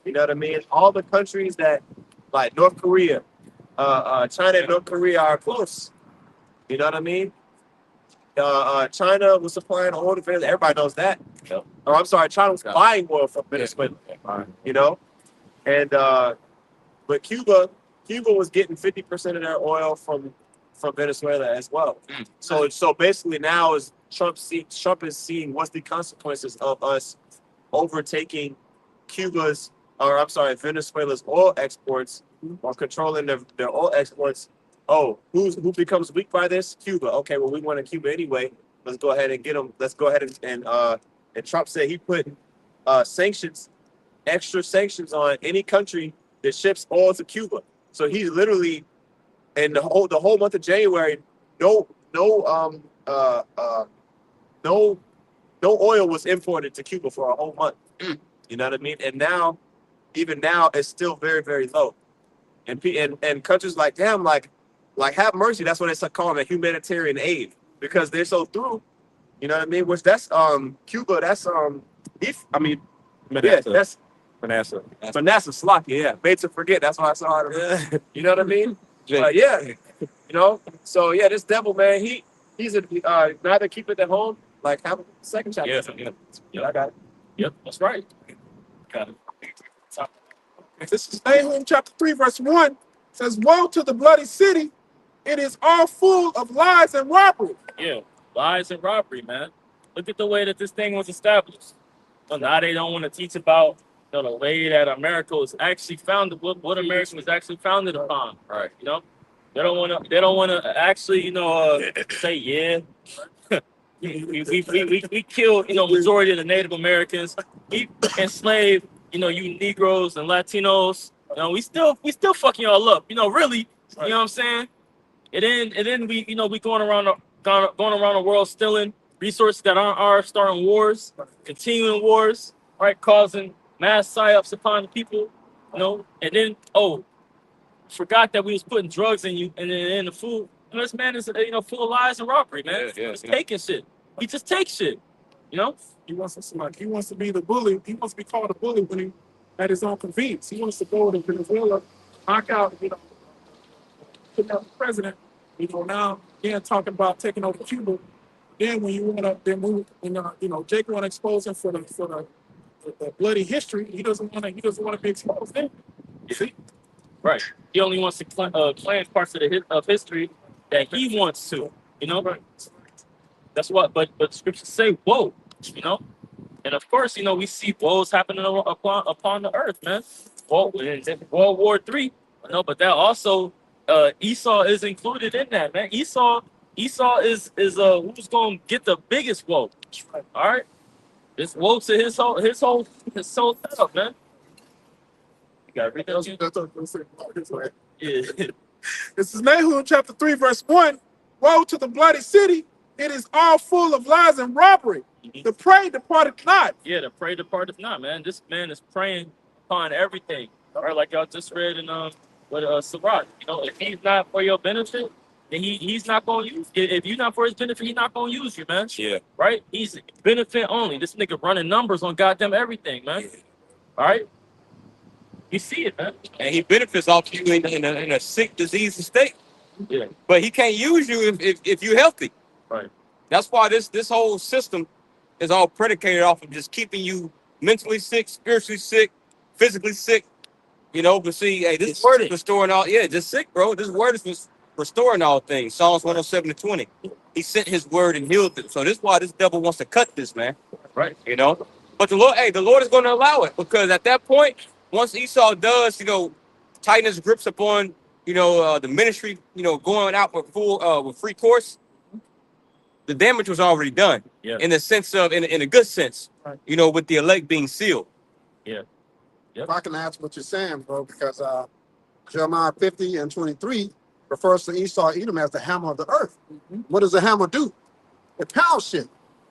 F: You know what I mean? All the countries that, like North Korea, China and North Korea are close. You know what I mean? China was supplying oil to Venezuela. Everybody knows that.
E: Yep.
F: Or I'm sorry, China was buying oil from Venezuela. And but Cuba was getting 50% of their oil from Venezuela as well. So basically now is Trump is seeing what's the consequences of us overtaking Venezuela's oil exports or controlling their oil exports. Oh, who becomes weak by this? Cuba. Okay, well, we want to Cuba anyway. Let's go ahead and get them. Let's go ahead and Trump said he put extra sanctions on any country that ships oil to Cuba. So he's literally in the whole month of January, no oil was imported to Cuba for a whole month. You know what I mean? And even now, it's still very, very low. And countries like have mercy. That's what it's calling a humanitarian aid, because they're so through. You know what I mean? Which that's Cuba. That's
A: Manasseh.
F: Manasseh Slocky. Yeah, made to forget. That's why I saw it. You know what I mean? But yeah, So yeah, this devil, man. He's neither keep it at home. Like have a second chapter.
E: Yeah.
F: I got it.
E: Yep, that's right. Got it.
A: This is Nahum chapter 3, verse 1. It says, "Woe to the bloody city! It is all full of lies and robbery."
E: Yeah, lies and robbery, man. Look at the way that this thing was established. So now they don't want to teach about the way that America was actually founded, what America was actually founded upon.
B: Right.
E: They don't want to actually, say, yeah, we killed, majority of the Native Americans. We enslaved, you Negroes and Latinos. We still fucking y'all up. Really. You know what I'm saying? And then we going around the world stealing resources that aren't ours, starting wars, continuing wars, right, causing mass psyops upon the people, and then forgot that we was putting drugs in you and in the food. And this man is full of lies and robbery, man. He's taking shit. He just takes shit.
A: He wants to be the bully. He wants to be called a bully when he at his own convenience. He wants to go to Venezuela, knock out, put out the president. Now again talking about taking over Cuba. Then when you want to, Jake want to expose him for the bloody history. He doesn't want to be exposed then. You see?
E: Right. He only wants to claim parts of history that he wants to.
A: Right.
E: That's what. But scriptures say, "Whoa," And of course, we see woes happening upon the earth, man. World War III. No, but that also Esau is included in that, man. Esau is who's gonna get the biggest woe. All right, this woe to his whole setup, man. You gotta read that. Yeah.
A: This is Nahum chapter 3, verse 1. Woe to the bloody city. It is all full of lies and robbery. The prey departed not.
E: Yeah, the prey departeth not, man. This man is preying upon everything. All right, like y'all just read in with Sirach. You know, if he's not for your benefit, then he's not gonna use. If you're not for his benefit, he's not gonna use you, man.
B: Yeah.
E: Right? He's benefit only. This nigga running numbers on goddamn everything, man. All right. You see it, man.
B: And he benefits off you in a sick, diseased state.
E: Yeah.
B: But he can't use you if you're healthy.
E: Right.
B: That's why this whole system is all predicated off of just keeping you mentally sick, spiritually sick, physically sick. You know, but see, hey, this word is restoring all. Yeah, just sick, bro. This word is restoring all things. Psalms 107-20. He sent his word and healed them. So this is why this devil wants to cut this, man.
E: Right.
B: You know, but the Lord is going to allow it, because at that point, once Esau does, tighten his grips upon, the ministry, going out with free course, the damage was already done.
E: Yeah.
B: In the sense of, in a good sense,
A: Right.
B: with the elect being sealed.
E: Yeah.
C: If I can ask what you're saying, bro, because Jeremiah 50:23 refers to Esau Edom as the hammer of the earth. What does the hammer do? It pounds shit,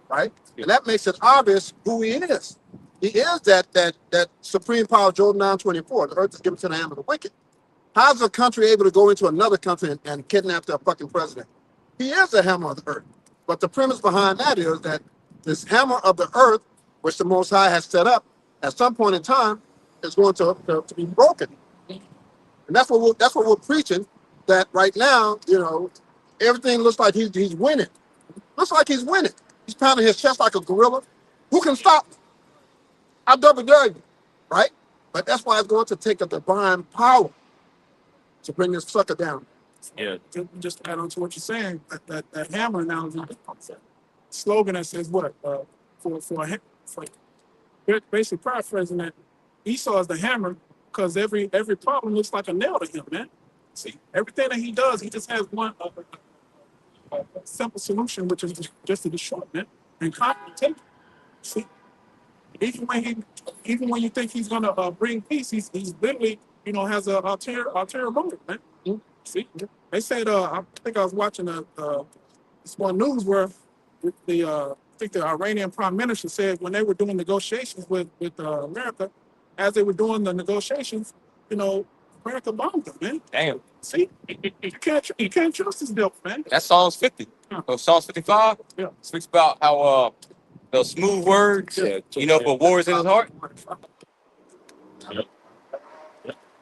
C: right? And that makes it obvious who he is. He is that supreme power of Job 9:24. The earth is given to the hand of the wicked. How's a country able to go into another country and kidnap their fucking president? He is the hammer of the earth. But the premise behind that is that this hammer of the earth, which the Most High has set up, at some point in time, is going to be broken. And that's what we're preaching. That right now, everything looks like he's winning. Looks like he's winning. He's pounding his chest like a gorilla. Who can stop him? I double dare you, right? But that's why it's going to take a divine power to bring this sucker down.
E: Yeah.
A: Just to add on to what you're saying, that hammer analogy, slogan that says what? For basically paraphrasing that, Esau is the hammer because every problem looks like a nail to him, man. See, everything that he does, he just has one simple solution, which is just to destroy, man, and conquer and take it. See, even when you think he's gonna bring peace, he's literally, has a ulterior motive, man. See, they said, I think I was watching this one news where I think the Iranian prime minister said when they were doing negotiations with America, as they were doing the negotiations, America bombed them, man.
B: Damn.
A: See, you can't trust this devil, man.
B: That's Psalms 50. So Psalms 55
A: Yeah.
B: speaks about how the smooth words, but war is in his heart.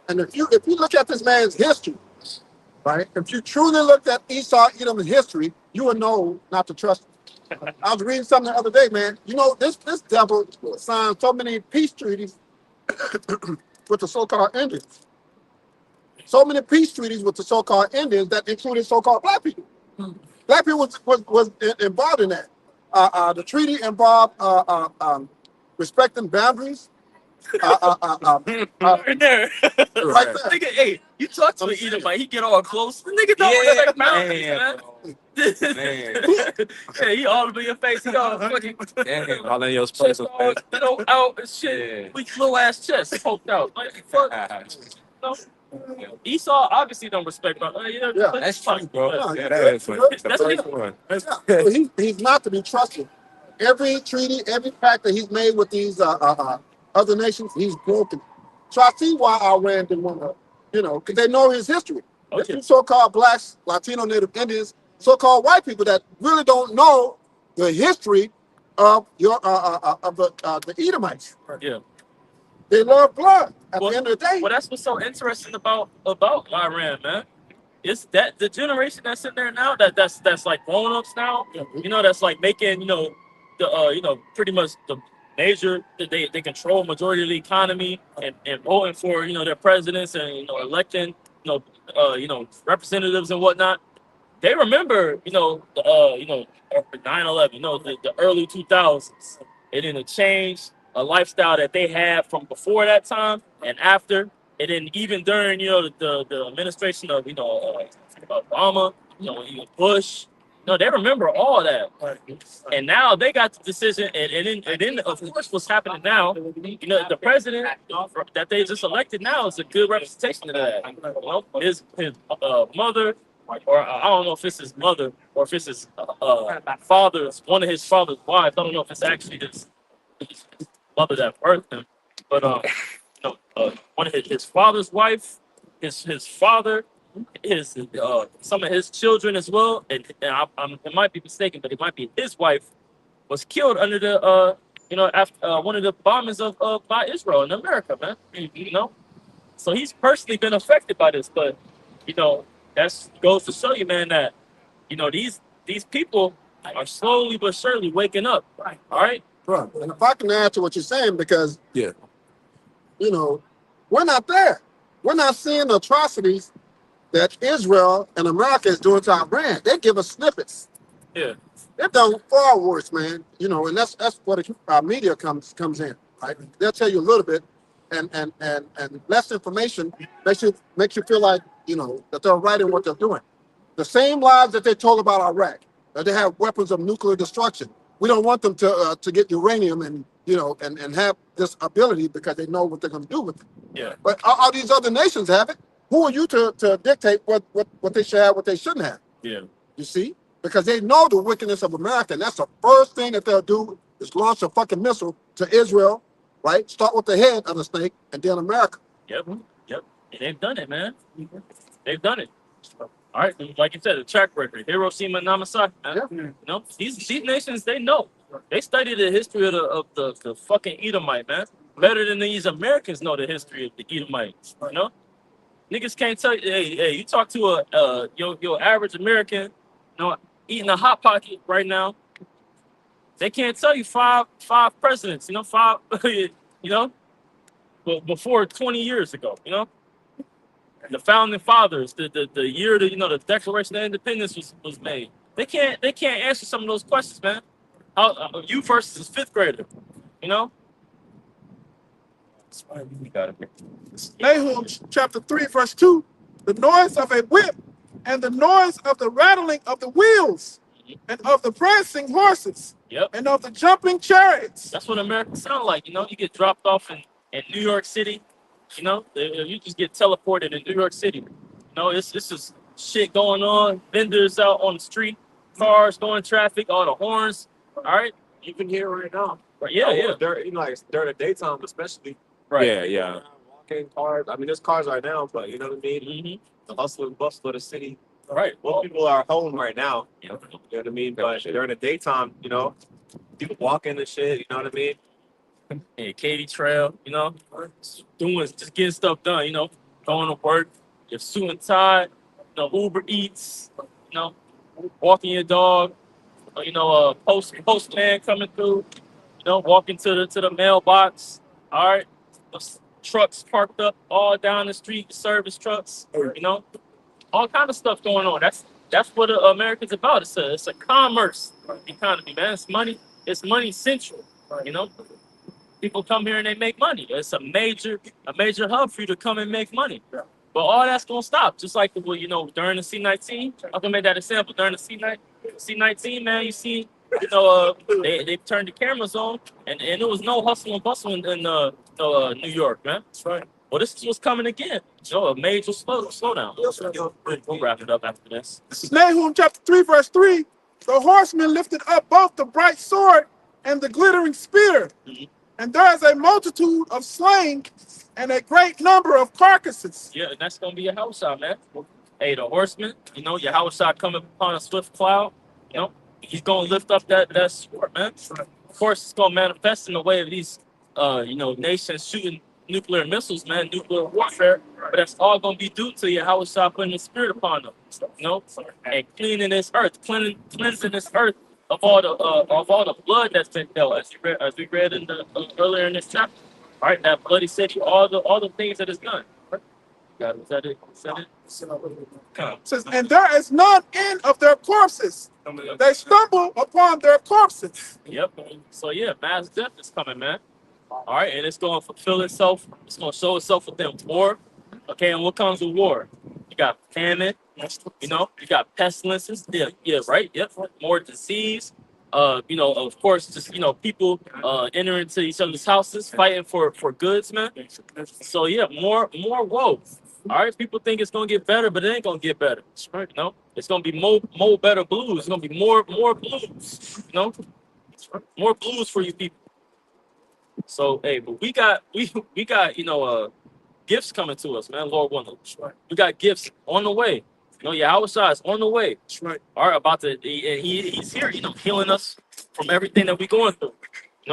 C: And if you look at this man's history, right? If you truly looked at Esau Edom's history, you would know not to trust him. I was reading something the other day, man. This devil signed so many peace treaties with the so-called Indians. So many peace treaties with the so-called Indians that included so-called black people. Black people was involved in that. The treaty involved respecting boundaries.
E: Right there.
C: Right there.
E: Nigga, hey, you talk to an Edomite, he get all close. The nigga don't respect boundaries, man.
B: Man.
E: Yeah, he all over your face. He all fucking
B: Damn. All in your
E: chest all, out and shit.
B: Yeah.
E: Weak little ass chest poked out. Like, fuck. No. Esau obviously don't respect my.
C: Yeah.
B: That's true, bro.
C: Yeah,
B: That is funny.
E: That's
B: The
E: it.
B: first one.
C: Yeah, so he's not to be trusted. Every treaty, every pact that he's made with these other nations, he's broken. So I see why Iran didn't want to, because they know his history.
E: Okay.
C: These so-called blacks, Latino, Native Indians, so-called white people that really don't know the history of the Edomites.
E: Yeah.
C: They love blood. At
E: Well-
C: the end of the day,
E: Well, that's what's so interesting about Iran, man. It's that the generation that's in there now, that's like grown ups now. That's like making pretty much the major. They control majority of the economy and voting for their presidents and electing representatives and whatnot. They remember 9/11, the early 2000s. It didn't change. a lifestyle that they had from before that time and after, and then even during the administration of Obama, even Bush. No, they remember all that. And now they got the decision, and then of course what's happening now, the president that they just elected now is a good representation of that. His mother, or I don't know if it's his mother or if it's his father's, one of his father's wives. I don't know if it's actually his mother that birthed him, but one of his father's wife, his father, his some of his children as well, and I might be mistaken, but it might be his wife was killed under the after one of the bombings of by Israel in America, man. So he's personally been affected by this, but that goes to show you, man, that these people are slowly but surely waking up. All right.
C: Bro, and if I can add to what you're saying, because
A: Yeah.
C: We're not there. We're not seeing the atrocities that Israel and America is doing to Iran. They give us snippets.
E: Yeah.
C: They've done far worse, man. And that's what our media comes in, right? They'll tell you a little bit, and less information makes you feel like that they're right in what they're doing. The same lies that they told about Iraq, that they have weapons of nuclear destruction. We don't want them to get uranium and have this ability because they know what they're going to do with it.
E: Yeah.
C: But all these other nations have it. Who are you to dictate what they should have, what they shouldn't have?
E: Yeah.
C: You see? Because they know the wickedness of America, and that's the first thing that they'll do is launch a fucking missile to Israel, right? Start with the head of the snake, and then America.
E: Yep. And they've done it, man. They've done it. All right, like you said, the track record, Hiroshima and Nagasaki. Man.
C: Yeah.
E: These nations, they know. They study the history of the fucking Edomite, man, better than these Americans know the history of the Edomites. Niggas can't tell you. Hey, you talk to your average American, eating a hot pocket right now. They can't tell you five presidents. Five. But before 20 years ago. The founding fathers, the year that the Declaration of Independence was made. They can't answer some of those questions, man. How you versus a fifth grader,
A: Nahum chapter 3, verse 2, the noise of a whip and the noise of the rattling of the wheels and of the prancing horses
E: Yep.
A: and of the jumping chariots.
E: That's what America sound like. You get dropped off in New York City. You just get teleported in New York City. This is shit going on. Vendors out on the street, cars going traffic, all the horns. All right.
F: You can hear right now.
E: Right. Yeah.
F: During the daytime, especially.
E: Right.
F: Yeah. Walking cars. I mean, there's cars right now, but you know what I mean.
E: Mm-hmm.
F: The hustle and bustle of the city.
E: Right.
F: Well, people are home right now.
E: Yeah.
F: You know what I mean. But during the daytime, people walking and shit. You know what I mean.
E: And Katy Trail, just getting stuff done, going to work, your suit and tie, Uber Eats, walking your dog, postman coming through, walking to the mailbox. All right, trucks parked up all down the street, service trucks, all kind of stuff going on. That's what America's about. It's a commerce economy, man. It's money central, People come here and they make money. It's a major hub for you to come and make money. But all that's gonna stop. Just like during the C-19, I'm gonna make that example. During the C-19, man, you see, they turned the cameras on, and there was no hustle and bustle in New York, man. That's right. Well, this is what's coming again. A major slowdown. We'll wrap it up after this.
A: Nahum chapter 3, verse 3, the horsemen lifted up both the bright sword and the glittering spear.
E: Mhm.
A: And there is a multitude of slain and a great number of carcasses.
E: Yeah, and that's gonna be your house out, man. Hey, the horseman, your house out coming upon a swift cloud. He's gonna lift up that sword, man. Of course, it's gonna manifest in the way of these, nations shooting nuclear missiles, man, nuclear warfare. But that's all gonna be due to your house out putting the spirit upon them, and cleaning this earth, cleansing this earth of all the blood that's been dealt, as we read in the earlier in this chapter. All right, that bloody city, all the things that is done. God, is that it? Come.
A: It says, and there is none end of their corpses. They stumble upon their corpses.
E: Yep. So yeah, mass death is coming, man. All right, and it's going to fulfill itself. It's going to show itself within war. Okay, and what comes with war? You got famine. You know, you got pestilences. Yeah, right. Yep. More disease. Of course, just people entering into each other's houses, fighting for goods, man. So yeah, more woe. All right, people think it's gonna get better, but it ain't gonna get better. You know, it's gonna be more better blues. It's gonna be more blues. You know, more blues for you people. So hey, but we got gifts coming to us, man. Lord willing, we got gifts on the way. Yahweh Shai is on the way.
A: That's right.
E: All right, he's here, healing us from everything that we're going through.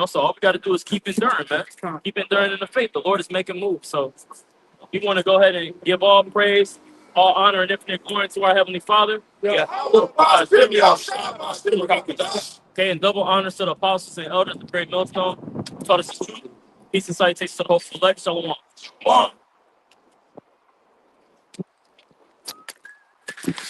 E: So all we got to do is keep enduring, man. Keep enduring in the faith. The Lord is making moves. So we want to go ahead and give all praise, all honor, and infinite glory to our Heavenly Father.
A: Yeah.
E: Okay, and double honors to the apostles and elders, the great millstone, taught us the truth. Peace and salutations to the whole select. Shalom.